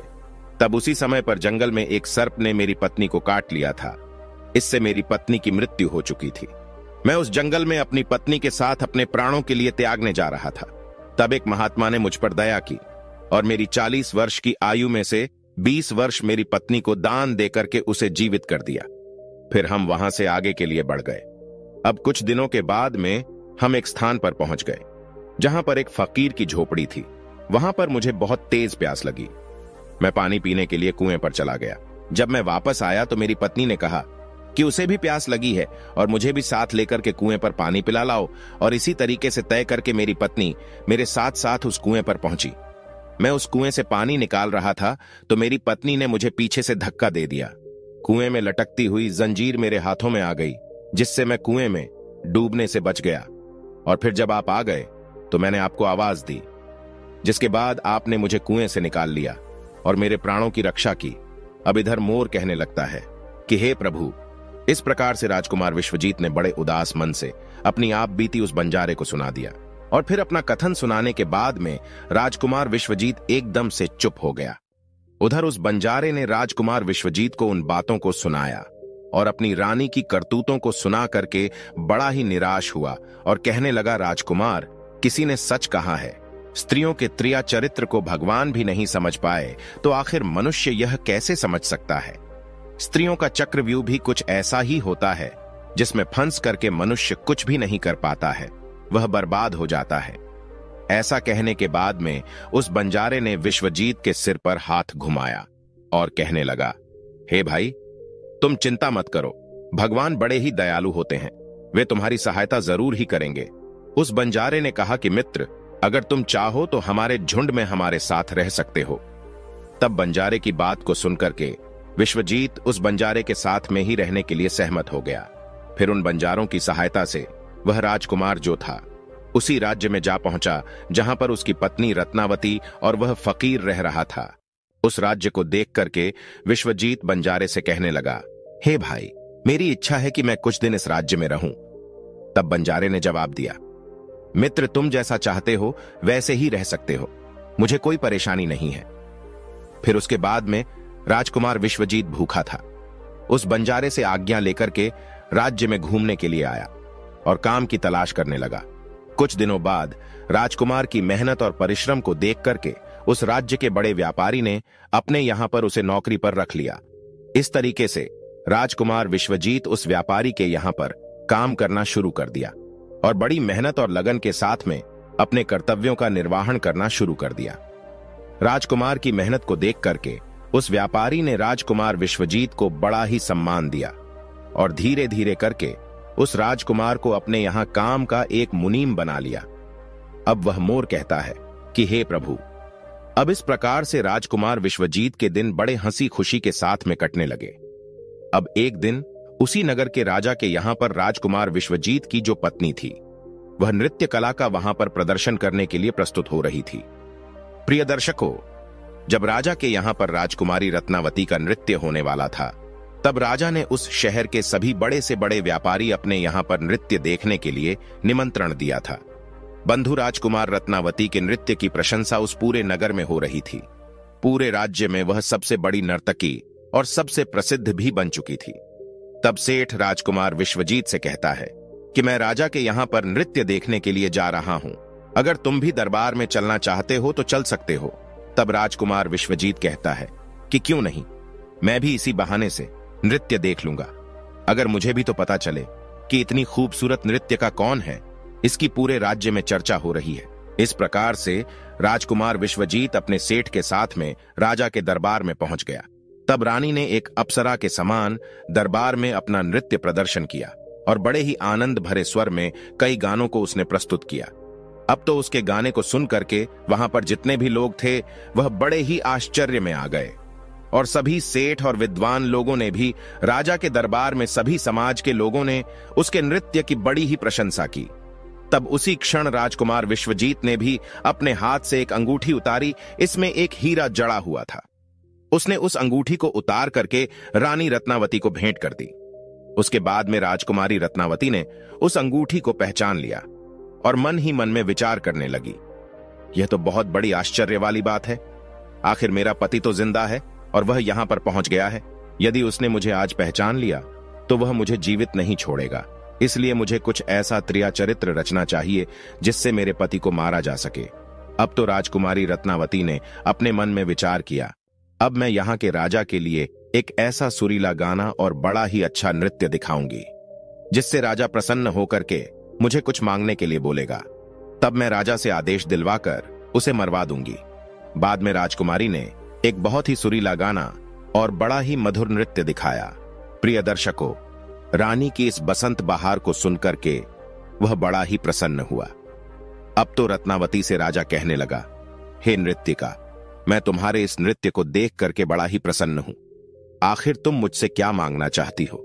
तब उसी समय पर जंगल में एक सर्प ने मेरी पत्नी को काट लिया था। इससे मेरी पत्नी की मृत्यु हो चुकी थी। मैं उस जंगल में अपनी पत्नी के साथ अपने प्राणों के लिए त्यागने जा रहा था। तब एक महात्मा ने मुझ पर दया की और मेरी 40 वर्ष की आयु में से 20 वर्ष मेरी पत्नी को दान देकर के उसे जीवित कर दिया। फिर हम वहां से आगे के लिए बढ़ गए। अब कुछ दिनों के बाद में हम एक स्थान पर पहुंच गए जहां पर एक फकीर की झोपड़ी थी। वहां पर मुझे बहुत तेज प्यास लगी। मैं पानी पीने के लिए कुएं पर चला गया। जब मैं वापस आया तो मेरी पत्नी ने कहा कि उसे भी प्यास लगी है और मुझे भी साथ लेकर के कुएं पर पानी पिला लाओ। और इसी तरीके से तय करके मेरी पत्नी मेरे साथ साथ उस कुएं पर पहुंची। मैं उस कुएं से पानी निकाल रहा था तो मेरी पत्नी ने मुझे पीछे से धक्का दे दिया। कुएं में लटकती हुई जंजीर मेरे हाथों में आ गई, जिससे मैं कुएं में डूबने से बच गया। और फिर जब आप आ गए तो मैंने आपको आवाज दी, जिसके बाद आपने मुझे कुएं से निकाल लिया और मेरे प्राणों की रक्षा की। अब इधर मोर कहने लगता है कि हे प्रभु। इस प्रकार से राजकुमार विश्वजीत ने बड़े उदास मन से अपनी आप बीती उस बंजारे को सुना दिया। और फिर अपना कथन सुनाने के बाद में राजकुमार विश्वजीत एकदम से चुप हो गया। उधर उस बंजारे ने राजकुमार विश्वजीत को उन बातों को सुनाया और अपनी रानी की करतूतों को सुना करके बड़ा ही निराश हुआ और कहने लगा, राजकुमार, किसी ने सच कहा है, स्त्रियों के त्रिया चरित्र को भगवान भी नहीं समझ पाए तो आखिर मनुष्य यह कैसे समझ सकता है। स्त्रियों का चक्रव्यूह भी कुछ ऐसा ही होता है, जिसमें फंस करके मनुष्य कुछ भी नहीं कर पाता है, वह बर्बाद हो जाता है। ऐसा कहने के बाद में उस बंजारे ने विश्वजीत के सिर पर हाथ घुमाया और कहने लगा, हे भाई, तुम चिंता मत करो, भगवान बड़े ही दयालु होते हैं, वे तुम्हारी सहायता जरूर ही करेंगे। उस बंजारे ने कहा कि मित्र, अगर तुम चाहो तो हमारे झुंड में हमारे साथ रह सकते हो। तब बंजारे की बात को सुनकर के विश्वजीत उस बंजारे के साथ में ही रहने के लिए सहमत हो गया। फिर उन बंजारों की सहायता से वह राजकुमार जो था उसी राज्य में जा पहुंचा जहां पर उसकी पत्नी रत्नावती और वह फकीर रह रहा था। उस राज्य को देख करके विश्वजीत बंजारे से कहने लगा, हे भाई, मेरी इच्छा है कि मैं कुछ दिन इस राज्य में रहूं। तब बंजारे ने जवाब दिया, मित्र, तुम जैसा चाहते हो वैसे ही रह सकते हो, मुझे कोई परेशानी नहीं है। फिर उसके बाद में राजकुमार विश्वजीत भूखा था। उस बंजारे से आज्ञा लेकर के राज्य में घूमने के लिए आया और काम की तलाश करने लगा। कुछ दिनों बाद राजकुमार की मेहनत और परिश्रम को देख करके उस राज्य के बड़े व्यापारी ने अपने यहां पर उसे नौकरी पर रख लिया। इस तरीके से राजकुमार विश्वजीत उस व्यापारी के यहां पर काम करना शुरू कर दिया और बड़ी मेहनत और लगन के साथ में अपने कर्तव्यों का निर्वहन करना शुरू कर दिया। राजकुमार की मेहनत को देख करके उस व्यापारी ने राजकुमार विश्वजीत को बड़ा ही सम्मान दिया और धीरे धीरे करके उस राजकुमार को अपने यहां काम का एक मुनीम बना लिया। अब वह मोर कहता है कि हे प्रभु। अब इस प्रकार से राजकुमार विश्वजीत के दिन बड़े हंसी खुशी के साथ में कटने लगे। अब एक दिन उसी नगर के राजा के यहां पर राजकुमार विश्वजीत की जो पत्नी थी, वह नृत्य कला का वहां पर प्रदर्शन करने के लिए प्रस्तुत हो रही थी। प्रिय दर्शकों, जब राजा के यहां पर राजकुमारी रत्नावती का नृत्य होने वाला था, तब राजा ने उस शहर के सभी बड़े से बड़े व्यापारी अपने यहां पर नृत्य देखने के लिए निमंत्रण दिया था। बंधु राजकुमार रत्नावती के नृत्य की प्रशंसा उस पूरे नगर में हो रही थी। पूरे राज्य में वह सबसे बड़ी नर्तकी और सबसे प्रसिद्ध भी बन चुकी थी। तब सेठ राजकुमार विश्वजीत से कहता है कि मैं राजा के यहां पर नृत्य देखने के लिए जा रहा हूं, अगर तुम भी दरबार में चलना चाहते हो तो चल सकते हो। तब राजकुमार विश्वजीत कहता है कि क्यों नहीं, मैं भी इसी बहाने से नृत्य देख लूंगा। अगर मुझे भी तो पता चले कि इतनी खूबसूरत नृत्य का कौन है, इसकी पूरे राज्य में चर्चा हो रही है। इस प्रकार से राजकुमार विश्वजीत अपने सेठ के साथ में राजा के दरबार में पहुंच गया। तब रानी ने एक अप्सरा के समान दरबार में अपना नृत्य प्रदर्शन किया और बड़े ही आनंद भरे स्वर में कई गानों को उसने प्रस्तुत किया। अब तो उसके गाने को सुन करके वहां पर जितने भी लोग थे वह बड़े ही आश्चर्य में आ गए और सभी सेठ और विद्वान लोगों ने भी राजा के दरबार में सभी समाज के लोगों ने उसके नृत्य की बड़ी ही प्रशंसा की। तब उसी क्षण राजकुमार विश्वजीत ने भी अपने हाथ से एक अंगूठी उतारी, इसमें एक हीरा जड़ा हुआ था। उसने उस अंगूठी को उतार करके रानी रत्नावती को भेंट कर दी। उसके बाद में राजकुमारी रत्नावती ने उस अंगूठी को पहचान लिया और मन ही मन में विचार करने लगी, यह तो बहुत बड़ी आश्चर्य वाली बात है। आखिर मेरा पति तो जिंदा है और वह यहां पर पहुंच गया है। यदि उसने मुझे आज पहचान लिया तो वह मुझे जीवित नहीं छोड़ेगा। इसलिए मुझे कुछ ऐसा त्रिया चरित्र रचना चाहिए जिससे मेरे पति को मारा जा सके। अब तो राजकुमारी रत्नावती ने अपने मन में विचार किया, अब मैं यहाँ के राजा के लिए एक ऐसा सुरीला गाना और बड़ा ही अच्छा नृत्य दिखाऊंगी जिससे राजा प्रसन्न होकर के मुझे कुछ मांगने के लिए बोलेगा। तब मैं राजा से आदेश दिलवाकर उसे मरवा दूंगी। बाद में राजकुमारी ने एक बहुत ही सुरीला गाना और बड़ा ही मधुर नृत्य दिखाया। प्रिय दर्शकों, रानी की इस बसंत बहार को सुनकर के वह बड़ा ही प्रसन्न हुआ। अब तो रत्नावती से राजा कहने लगा, हे नृत्यिका, मैं तुम्हारे इस नृत्य को देख करके बड़ा ही प्रसन्न हूं। आखिर तुम मुझसे क्या मांगना चाहती हो?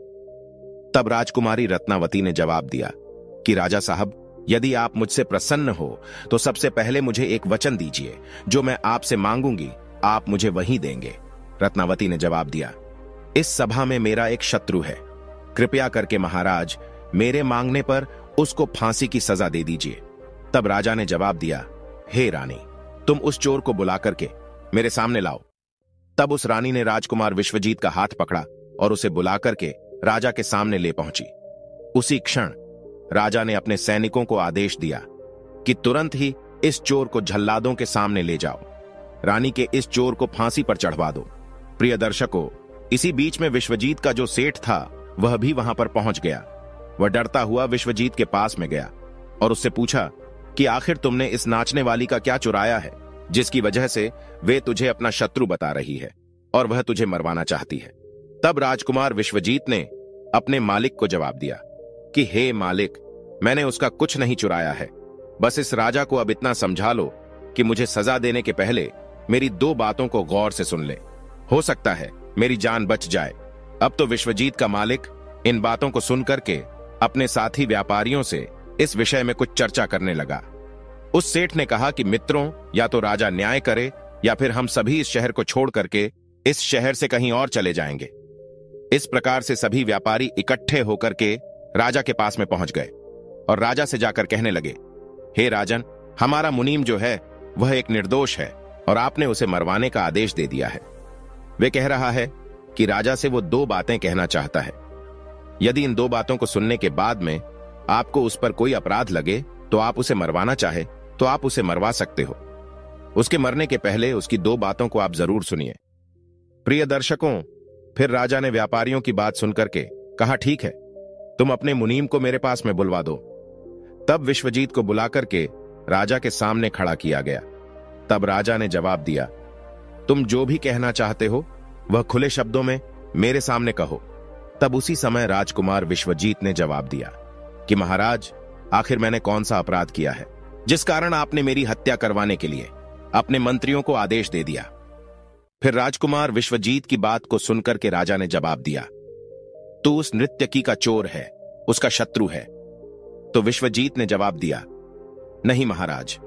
तब राजकुमारी रत्नावती ने जवाब दिया कि राजा साहब, यदि आप मुझसे प्रसन्न हो तो सबसे पहले मुझे एक वचन दीजिए, जो मैं आपसे मांगूंगी आप मुझे वही देंगे। रत्नावती ने जवाब दिया, इस सभा में मेरा एक शत्रु है, कृपया करके महाराज मेरे मांगने पर उसको फांसी की सजा दे दीजिए। तब राजा ने जवाब दिया, हे रानी, तुम उस चोर को बुला करके मेरे सामने लाओ। तब उस रानी ने राजकुमार विश्वजीत का हाथ पकड़ा और उसे बुला करके राजा के सामने ले पहुंची। उसी क्षण राजा ने अपने सैनिकों को आदेश दिया कि तुरंत ही इस चोर को जल्लादों के सामने ले जाओ, रानी के इस चोर को फांसी पर चढ़वा दो। प्रिय दर्शकों, इसी बीच में विश्वजीत का जो सेठ था वह भी वहां पर पहुंच गया। वह डरता हुआ विश्वजीत के पास में गया और उससे पूछा कि आखिर तुमने इस नाचने वाली का क्या चुराया है, जिसकी वजह से वे तुझे अपना शत्रु बता रही है और वह तुझे मरवाना चाहती है। तब राजकुमार विश्वजीत ने अपने मालिक को जवाब दिया कि हे मालिक, मैंने उसका कुछ नहीं चुराया है। बस इस राजा को अब इतना समझा लो कि मुझे सजा देने के पहले मेरी 2 बातों को गौर से सुन ले, हो सकता है मेरी जान बच जाए। अब तो विश्वजीत का मालिक इन बातों को सुनकर के अपने साथी व्यापारियों से इस विषय में कुछ चर्चा करने लगा। उस सेठ ने कहा कि मित्रों, या तो राजा न्याय करे या फिर हम सभी इस शहर को छोड़ करके इस शहर से कहीं और चले जाएंगे। इस प्रकार से सभी व्यापारी इकट्ठे होकर के राजा के पास में पहुंच गए और राजा से जाकर कहने लगे, हे राजन, हमारा मुनीम जो है वह एक निर्दोष है और आपने उसे मरवाने का आदेश दे दिया है। वे कह रहा है कि राजा से वो 2 बातें कहना चाहता है। यदि इन 2 बातों को सुनने के बाद में आपको उस पर कोई अपराध लगे तो आप उसे मरवाना चाहे तो आप उसे मरवा सकते हो। उसके मरने के पहले उसकी 2 बातों को आप जरूर सुनिए। प्रिय दर्शकों, फिर राजा ने व्यापारियों की बात सुनकर के कहा, ठीक है, तुम अपने मुनीम को मेरे पास में बुलवा दो। तब विश्वजीत को बुला करके राजा के सामने खड़ा किया गया। तब राजा ने जवाब दिया, तुम जो भी कहना चाहते हो वह खुले शब्दों में मेरे सामने कहो। तब उसी समय राजकुमार विश्वजीत ने जवाब दिया कि महाराज, आखिर मैंने कौन सा अपराध किया है जिस कारण आपने मेरी हत्या करवाने के लिए अपने मंत्रियों को आदेश दे दिया? फिर राजकुमार विश्वजीत की बात को सुनकर के राजा ने जवाब दिया, तू उस नृत्यकी का चोर है, उसका शत्रु है। तो विश्वजीत ने जवाब दिया, नहीं महाराज,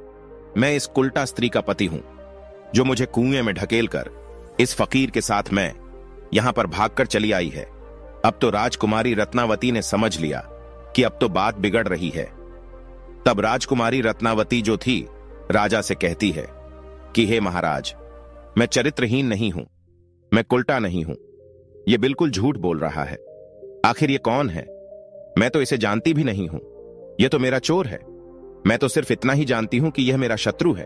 मैं इस कुल्टा स्त्री का पति हूं जो मुझे कुएं में ढकेल कर इस फकीर के साथ मैं यहां पर भागकर चली आई है। अब तो राजकुमारी रत्नावती ने समझ लिया कि अब तो बात बिगड़ रही है। तब राजकुमारी रत्नावती जो थी राजा से कहती है कि हे महाराज, मैं चरित्रहीन नहीं हूं, मैं कुल्टा नहीं हूं, यह बिल्कुल झूठ बोल रहा है। आखिर ये कौन है? मैं तो इसे जानती भी नहीं हूं, यह तो मेरा चोर है। मैं तो सिर्फ इतना ही जानती हूं कि यह मेरा शत्रु है।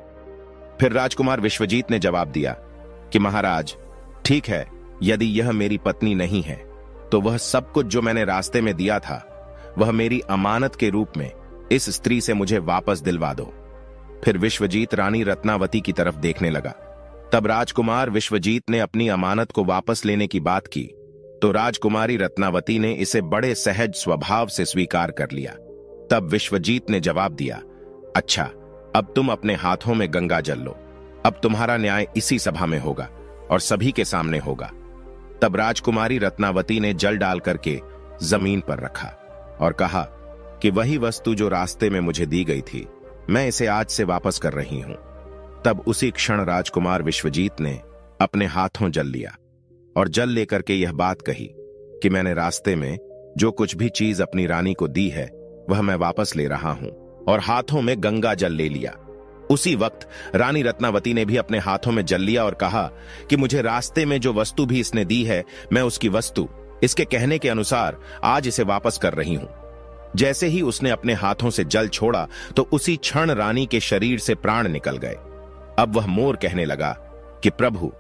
फिर राजकुमार विश्वजीत ने जवाब दिया कि महाराज, ठीक है, यदि यह मेरी पत्नी नहीं है तो वह सब कुछ जो मैंने रास्ते में दिया था वह मेरी अमानत के रूप में इस स्त्री से मुझे वापस दिलवा दो। फिर विश्वजीत रानी रत्नावती की तरफ देखने लगा। तब राजकुमार विश्वजीत ने अपनी अमानत को वापस लेने की बात की तो राजकुमारी रत्नावती ने इसे बड़े सहज स्वभाव से स्वीकार कर लिया। तब विश्वजीत ने जवाब दिया, अच्छा, अब तुम अपने हाथों में गंगा जल लो। अब तुम्हारा न्याय इसी सभा में होगा और सभी के सामने होगा। तब राजकुमारी रत्नावती ने जल डाल करके जमीन पर रखा और कहा कि वही वस्तु जो रास्ते में मुझे दी गई थी, मैं इसे आज से वापस कर रही हूं। तब उसी क्षण राजकुमार विश्वजीत ने अपने हाथों जल लिया और जल लेकर के यह बात कही कि मैंने रास्ते में जो कुछ भी चीज अपनी रानी को दी है वह मैं वापस ले रहा हूं, और हाथों में गंगा जल ले लिया। उसी वक्त रानी रत्नावती ने भी अपने हाथों में जल लिया और कहा कि मुझे रास्ते में जो वस्तु भी इसने दी है, मैं उसकी वस्तु इसके कहने के अनुसार आज इसे वापस कर रही हूं। जैसे ही उसने अपने हाथों से जल छोड़ा तो उसी क्षण रानी के शरीर से प्राण निकल गए। अब वह मोर कहने लगा कि प्रभु,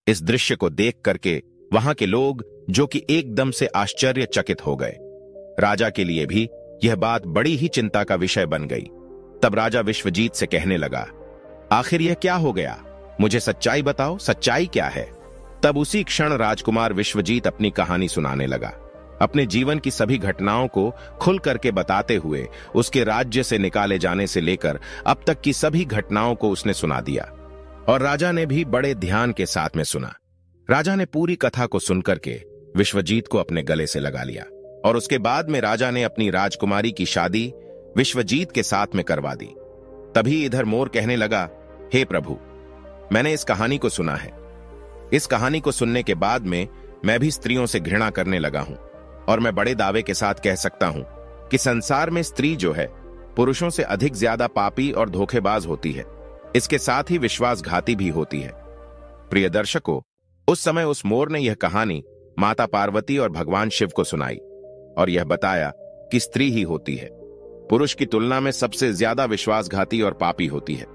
इस दृश्य को देख करके वहां के लोग जो कि एकदम से आश्चर्यचकित हो गए। राजा के लिए भी यह बात बड़ी ही चिंता का विषय बन गई। तब राजा विश्वजीत से कहने लगा, आखिर यह क्या हो गया? मुझे सच्चाई बताओ, सच्चाई क्या है? तब उसी क्षण राजकुमार विश्वजीत अपनी कहानी सुनाने लगा। अपने जीवन की सभी घटनाओं को खुल करके बताते हुए उसके राज्य से निकाले जाने से लेकर अब तक की सभी घटनाओं को उसने सुना दिया। और राजा ने भी बड़े ध्यान के साथ में सुना। राजा ने पूरी कथा को सुनकर के विश्वजीत को अपने गले से लगा लिया और उसके बाद में राजा ने अपनी राजकुमारी की शादी विश्वजीत के साथ में करवा दी। तभी इधर मोर कहने लगा, हे प्रभु, मैंने इस कहानी को सुना है। इस कहानी को सुनने के बाद में मैं भी स्त्रियों से घृणा करने लगा हूं और मैं बड़े दावे के साथ कह सकता हूं कि संसार में स्त्री जो है पुरुषों से अधिक ज्यादा पापी और धोखेबाज होती है, इसके साथ ही विश्वासघाती भी होती है। प्रिय दर्शकों, उस समय उस मोर ने यह कहानी माता पार्वती और भगवान शिव को सुनाई और यह बताया कि स्त्री ही होती है पुरुष की तुलना में सबसे ज्यादा विश्वासघाती और पापी होती है।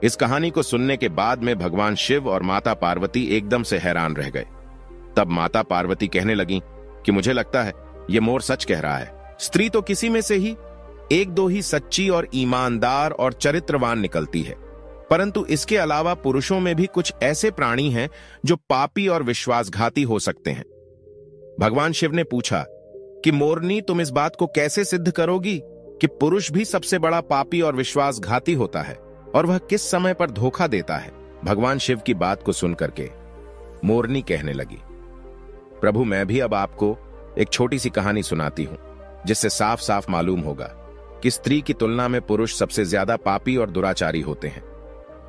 इस कहानी को सुनने के बाद में भगवान शिव और माता पार्वती एकदम से हैरान रह गए। तब माता पार्वती कहने लगी कि मुझे लगता है ये मोर सच कह रहा है। स्त्री तो किसी में से ही एक दो ही सच्ची और ईमानदार और चरित्रवान निकलती है, परंतु इसके अलावा पुरुषों में भी कुछ ऐसे प्राणी हैं जो पापी और विश्वासघाती हो सकते हैं। भगवान शिव ने पूछा कि मोरनी, तुम इस बात को कैसे सिद्ध करोगी कि पुरुष भी सबसे बड़ा पापी और विश्वासघाती होता है और वह किस समय पर धोखा देता है? भगवान शिव की बात को सुनकर के मोरनी कहने लगी, प्रभु, मैं भी अब आपको एक छोटी सी कहानी सुनाती हूं जिससे साफ साफ मालूम होगा कि स्त्री की तुलना में पुरुष सबसे ज्यादा पापी और दुराचारी होते हैं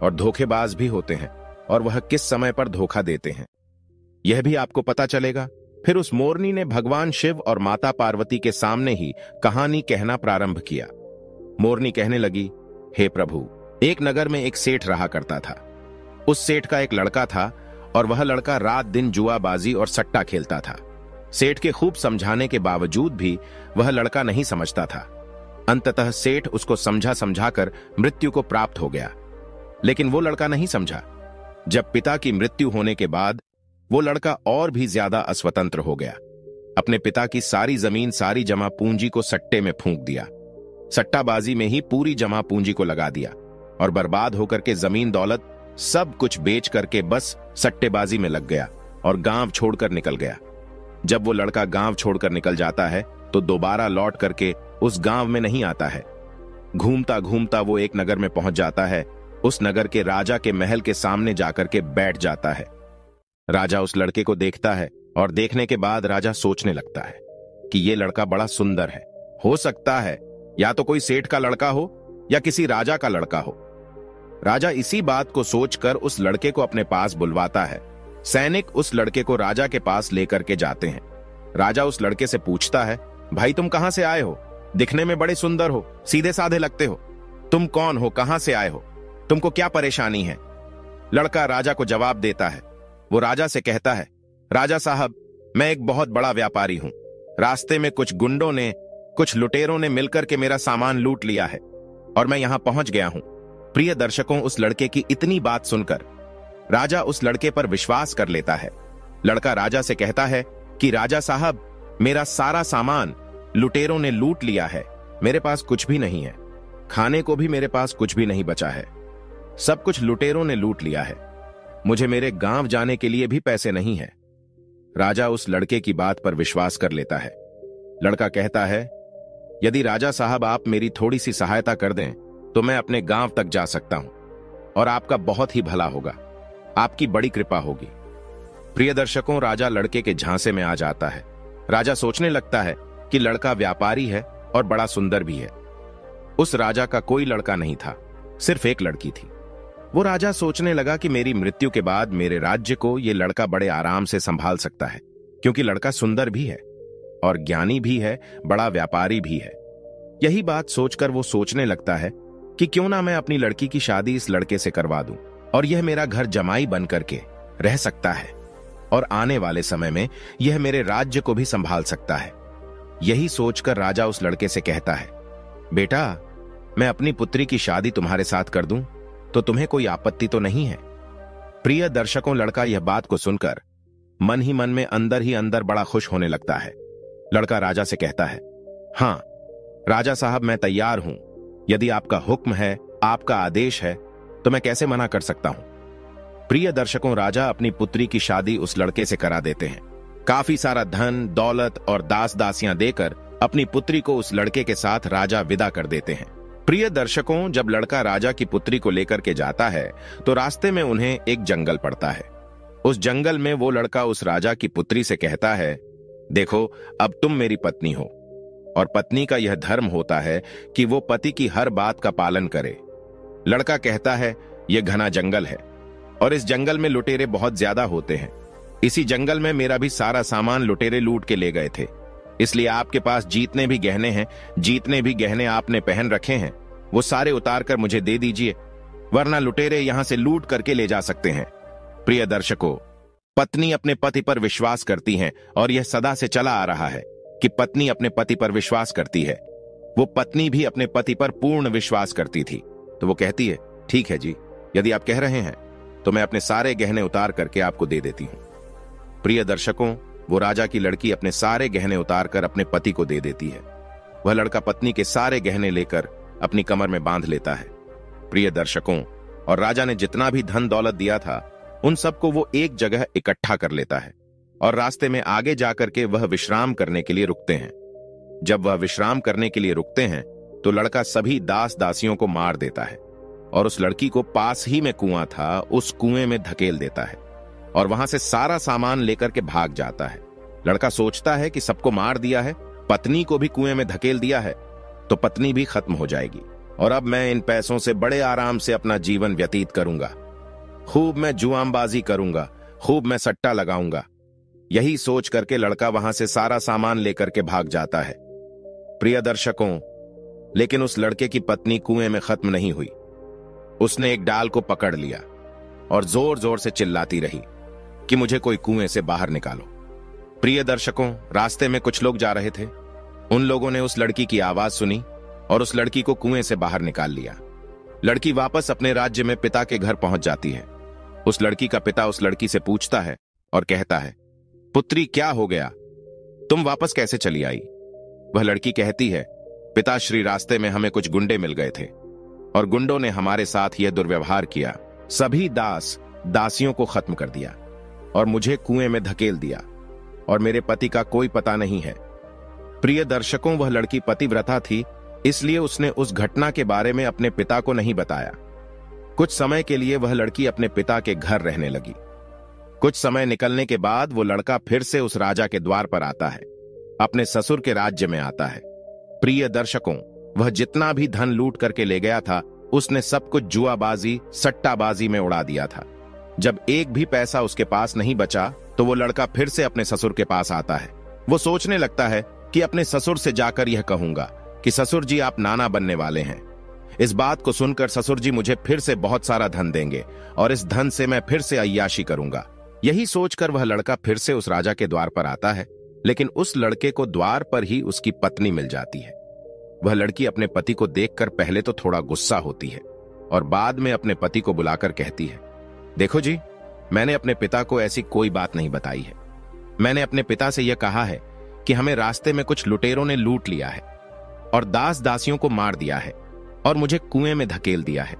और धोखेबाज भी होते हैं और वह किस समय पर धोखा देते हैं यह भी आपको पता चलेगा। फिर उस मोरनी ने भगवान शिव और माता पार्वती के सामने ही कहानी कहना प्रारंभ किया। मोरनी कहने लगी, हे प्रभु, एक नगर में एक सेठ रहा करता था। उस सेठ का एक लड़का था और वह लड़का रात दिन जुआबाजी और सट्टा खेलता था। सेठ के खूब समझाने के बावजूद भी वह लड़का नहीं समझता था। अंततः सेठ उसको समझा समझाकर मृत्यु को प्राप्त हो गया, लेकिन वो लड़का नहीं समझा। जब पिता की मृत्यु होने के बाद वो लड़का और भी ज्यादा अस्वतंत्र हो गया। अपने पिता की सारी जमीन, सारी जमा पूंजी को सट्टे में फूंक दिया। सट्टाबाजी में ही पूरी जमा पूंजी को लगा दिया और बर्बाद होकर के जमीन दौलत सब कुछ बेच करके बस सट्टेबाजी में लग गया और गांव छोड़कर निकल गया। जब वो लड़का गांव छोड़कर निकल जाता है तो दोबारा लौट करके उस गांव में नहीं आता है। घूमता घूमता वो एक नगर में पहुंच जाता है। उस नगर के राजा के महल के सामने जाकर के बैठ जाता है। राजा उस लड़के को देखता है और देखने के बाद राजा सोचने लगता है कि ये लड़का बड़ा सुंदर है। हो सकता है या तो कोई सेठ का लड़का हो या किसी राजा का लड़का हो। राजा इसी बात को सोचकर उस लड़के को अपने पास बुलवाता है। सैनिक उस लड़के को राजा के पास लेकर के जाते हैं। राजा उस लड़के से पूछता है, भाई तुम कहां से आए हो? दिखने में बड़े सुंदर हो, सीधे साधे लगते हो। तुम कौन हो? कहां से आए हो? तुमको क्या परेशानी है? लड़का राजा को जवाब देता है। वो राजा से कहता है, राजा साहब, मैं एक बहुत बड़ा व्यापारी हूं। रास्ते में कुछ गुंडों ने, कुछ लुटेरों ने मिलकर के मेरा सामान लूट लिया है और मैं यहां पहुंच गया हूं। प्रिय दर्शकों, उस लड़के की इतनी बात सुनकर राजा उस लड़के पर विश्वास कर लेता है। लड़का राजा से कहता है कि राजा साहब, मेरा सारा सामान लुटेरों ने लूट लिया है। मेरे पास कुछ भी नहीं है, खाने को भी मेरे पास कुछ भी नहीं बचा है। सब कुछ लुटेरों ने लूट लिया है। मुझे मेरे गांव जाने के लिए भी पैसे नहीं है। राजा उस लड़के की बात पर विश्वास कर लेता है। लड़का कहता है, यदि राजा साहब आप मेरी थोड़ी सी सहायता कर दें तो मैं अपने गांव तक जा सकता हूं और आपका बहुत ही भला होगा, आपकी बड़ी कृपा होगी। प्रिय दर्शकों, राजा लड़के के झांसे में आ जाता है। राजा सोचने लगता है कि लड़का व्यापारी है और बड़ा सुंदर भी है। उस राजा का कोई लड़का नहीं था, सिर्फ एक लड़की थी। वो राजा सोचने लगा कि मेरी मृत्यु के बाद मेरे राज्य को ये लड़का बड़े आराम से संभाल सकता है, क्योंकि लड़का सुंदर भी है और ज्ञानी भी है, बड़ा व्यापारी भी है। यही बात सोचकर वो सोचने लगता है कि क्यों ना मैं अपनी लड़की की शादी इस लड़के से करवा दूं और यह मेरा घर जमाई बन करके रह सकता है और आने वाले समय में यह मेरे राज्य को भी संभाल सकता है। यही सोचकर राजा उस लड़के से कहता है, बेटा, मैं अपनी पुत्री की शादी तुम्हारे साथ कर दूं तो तुम्हें कोई आपत्ति तो नहीं है? प्रिय दर्शकों, लड़का यह बात को सुनकर मन ही मन में अंदर ही अंदर बड़ा खुश होने लगता है। लड़का राजा से कहता है, हां राजा साहब, मैं तैयार हूं। यदि आपका हुक्म है, आपका आदेश है, तो मैं कैसे मना कर सकता हूं। प्रिय दर्शकों, राजा अपनी पुत्री की शादी उस लड़के से करा देते हैं। काफी सारा धन, दौलत और दास दासियां देकर अपनी पुत्री को उस लड़के के साथ राजा विदा कर देते हैं। प्रिय दर्शकों, जब लड़का राजा की पुत्री को लेकर के जाता है तो रास्ते में उन्हें एक जंगल पड़ता है। उस जंगल में वो लड़का उस राजा की पुत्री से कहता है, देखो अब तुम मेरी पत्नी हो, और पत्नी का यह धर्म होता है कि वो पति की हर बात का पालन करे। लड़का कहता है, यह घना जंगल है और इस जंगल में लुटेरे बहुत ज्यादा होते हैं। इसी जंगल में मेरा भी सारा सामान लुटेरे लूट के ले गए थे, इसलिए आपके पास जितने भी गहने हैं, जितने भी गहने आपने पहन रखे हैं, वो सारे उतार कर मुझे दे दीजिए, वरना लुटेरे यहां से लूट करके ले जा सकते हैं। प्रिय दर्शकों, पत्नी अपने पति पर विश्वास करती है और यह सदा से चला आ रहा है कि पत्नी अपने पति पर विश्वास करती है। वो पत्नी भी अपने पति पर पूर्ण विश्वास करती थी, तो वो कहती है, ठीक है जी, यदि आप कह रहे हैं तो मैं अपने सारे गहने उतार करके आपको दे देती हूं। प्रिय दर्शकों, वो राजा की लड़की अपने सारे गहने उतार कर अपने पति को दे देती है। वह लड़का पत्नी के सारे गहने लेकर अपनी कमर में बांध लेता है। प्रिय दर्शकों, और राजा ने जितना भी धन दौलत दिया था उन सबको वो एक जगह इकट्ठा कर लेता है और रास्ते में आगे जाकर के वह विश्राम करने के लिए रुकते हैं। जब वह विश्राम करने के लिए रुकते हैं तो लड़का सभी दास दासियों को मार देता है और उस लड़की को पास ही में कुआं था, उस कुएं में धकेल देता है और वहां से सारा सामान लेकर के भाग जाता है। लड़का सोचता है कि सबको मार दिया है, पत्नी को भी कुएं में धकेल दिया है, तो पत्नी भी खत्म हो जाएगी और अब मैं इन पैसों से बड़े आराम से अपना जीवन व्यतीत करूंगा। खूब मैं जुआमबाजी करूंगा, खूब मैं सट्टा लगाऊंगा। यही सोच करके लड़का वहां से सारा सामान लेकर के भाग जाता है। प्रिय दर्शकों, लेकिन उस लड़के की पत्नी कुएं में खत्म नहीं हुई। उसने एक डाल को पकड़ लिया और जोर जोर से चिल्लाती रही कि मुझे कोई कुएं से बाहर निकालो। प्रिय दर्शकों, रास्ते में कुछ लोग जा रहे थे। उन लोगों ने उस लड़की की आवाज सुनी और उस लड़की को कुएं से बाहर निकाल लिया। लड़की वापस अपने राज्य में पिता के घर पहुंच जाती है। उस लड़की का पिता उस लड़की से पूछता है और कहता है, पुत्री क्या हो गया, तुम वापस कैसे चली आई? वह लड़की कहती है, पिताश्री, रास्ते में हमें कुछ गुंडे मिल गए थे और गुंडों ने हमारे साथ यह दुर्व्यवहार किया, सभी दास दासियों को खत्म कर दिया और मुझे कुएं में धकेल दिया और मेरे पति का कोई पता नहीं है। प्रिय दर्शकों, वह लड़की पतिव्रता थी, इसलिए उसने उस घटना के बारे में अपने पिता को नहीं बताया। कुछ समय के लिए वह लड़की अपने पिता के घर रहने लगी। कुछ समय निकलने के बाद वो लड़का फिर से उस राजा के द्वार पर आता है, अपने ससुर के राज्य में आता है। प्रिय दर्शकों, वह जितना भी धन लूट करके ले गया था उसने सब कुछ जुआबाजी, सट्टाबाजी में उड़ा दिया था। जब एक भी पैसा उसके पास नहीं बचा तो वो लड़का फिर से अपने ससुर के पास आता है। वो सोचने लगता है कि अपने ससुर से जाकर यह कहूंगा कि ससुर जी, आप नाना बनने वाले हैं। इस बात को सुनकर ससुर जी मुझे फिर से बहुत सारा धन देंगे और इस धन से मैं फिर से अय्याशी करूंगा। यही सोचकर वह लड़का फिर से उस राजा के द्वार पर आता है, लेकिन उस लड़के को द्वार पर ही उसकी पत्नी मिल जाती है। वह लड़की अपने पति को देखकर पहले तो थोड़ा गुस्सा होती है और बाद में अपने पति को बुलाकर कहती है, देखो जी, मैंने अपने पिता को ऐसी कोई बात नहीं बताई है। मैंने अपने पिता से यह कहा है कि हमें रास्ते में कुछ लुटेरों ने लूट लिया है और दास दासियों को मार दिया है और मुझे कुएं में धकेल दिया है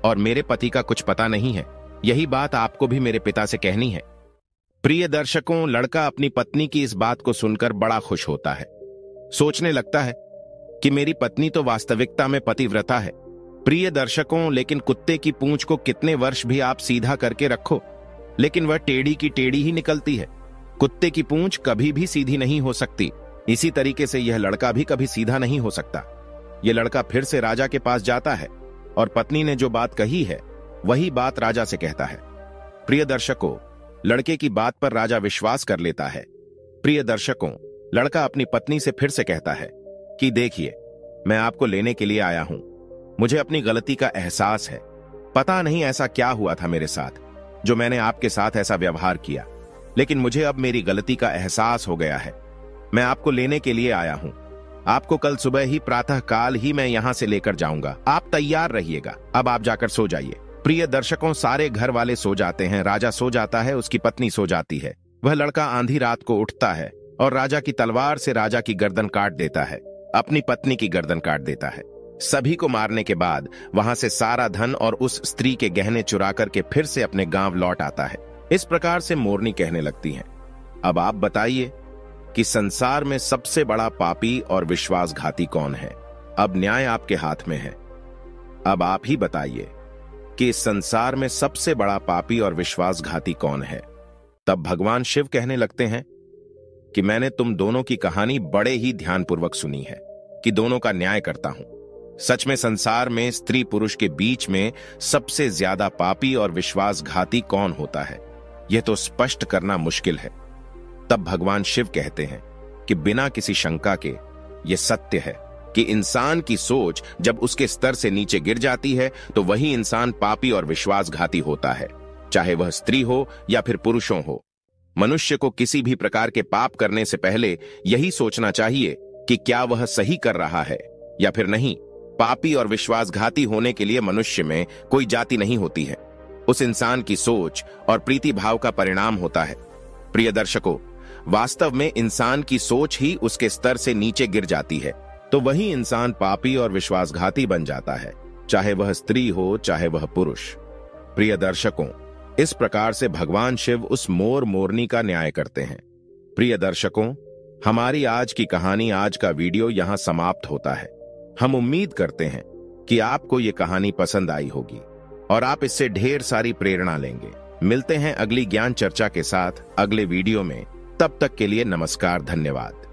और मेरे पति का कुछ पता नहीं है। यही बात आपको भी मेरे पिता से कहनी है। प्रिय दर्शकों, लड़का अपनी पत्नी की इस बात को सुनकर बड़ा खुश होता है। सोचने लगता है कि मेरी पत्नी तो वास्तविकता में पतिव्रता है। प्रिय दर्शकों, लेकिन कुत्ते की पूंछ को कितने वर्ष भी आप सीधा करके रखो, लेकिन वह टेढ़ी की टेढ़ी ही निकलती है। कुत्ते की पूंछ कभी भी सीधी नहीं हो सकती। इसी तरीके से यह लड़का भी कभी सीधा नहीं हो सकता। यह लड़का फिर से राजा के पास जाता है और पत्नी ने जो बात कही है वही बात राजा से कहता है। प्रिय दर्शकों, लड़के की बात पर राजा विश्वास कर लेता है। प्रिय दर्शकों, लड़का अपनी पत्नी से फिर से कहता है कि देखिए, मैं आपको लेने के लिए आया हूं। मुझे अपनी गलती का एहसास है। पता नहीं ऐसा क्या हुआ था मेरे साथ जो मैंने आपके साथ ऐसा व्यवहार किया, लेकिन मुझे अब मेरी गलती का एहसास हो गया है। मैं आपको लेने के लिए आया हूं। आपको कल सुबह ही प्रातः काल ही मैं यहां से लेकर जाऊंगा। आप तैयार रहिएगा। अब आप जाकर सो जाइए। प्रिय दर्शकों, सारे घर वाले सो जाते हैं। राजा सो जाता है, उसकी पत्नी सो जाती है। वह लड़का आंधी रात को उठता है और राजा की तलवार से राजा की गर्दन काट देता है, अपनी पत्नी की गर्दन काट देता है। सभी को मारने के बाद वहां से सारा धन और उस स्त्री के गहने चुरा करके फिर से अपने गांव लौट आता है। इस प्रकार से मोरनी कहने लगती है, अब आप बताइए कि संसार में सबसे बड़ा पापी और विश्वासघाती कौन है। अब न्याय आपके हाथ में है। अब आप ही बताइए कि इस संसार में सबसे बड़ा पापी और विश्वासघाती कौन है। तब भगवान शिव कहने लगते हैं कि मैंने तुम दोनों की कहानी बड़े ही ध्यानपूर्वक सुनी है कि दोनों का न्याय करता हूं। सच में संसार में स्त्री पुरुष के बीच में सबसे ज्यादा पापी और विश्वासघाती कौन होता है, यह तो स्पष्ट करना मुश्किल है। तब भगवान शिव कहते हैं कि बिना किसी शंका के यह सत्य है कि इंसान की सोच जब उसके स्तर से नीचे गिर जाती है तो वही इंसान पापी और विश्वासघाती होता है, चाहे वह स्त्री हो या फिर पुरुषों हो। मनुष्य को किसी भी प्रकार के पाप करने से पहले यही सोचना चाहिए कि क्या वह सही कर रहा है या फिर नहीं। पापी और विश्वासघाती होने के लिए मनुष्य में कोई जाति नहीं होती है, उस इंसान की सोच और प्रीति भाव का परिणाम होता है। प्रिय दर्शकों, वास्तव में इंसान की सोच ही उसके स्तर से नीचे गिर जाती है तो वही इंसान पापी और विश्वासघाती बन जाता है, चाहे वह स्त्री हो चाहे वह पुरुष। प्रिय दर्शकों, इस प्रकार से भगवान शिव उस मोर मोरनी का न्याय करते हैं। प्रिय दर्शकों, हमारी आज की कहानी, आज का वीडियो यहां समाप्त होता है। हम उम्मीद करते हैं कि आपको ये कहानी पसंद आई होगी और आप इससे ढेर सारी प्रेरणा लेंगे। मिलते हैं अगली ज्ञान चर्चा के साथ अगले वीडियो में। तब तक के लिए नमस्कार, धन्यवाद।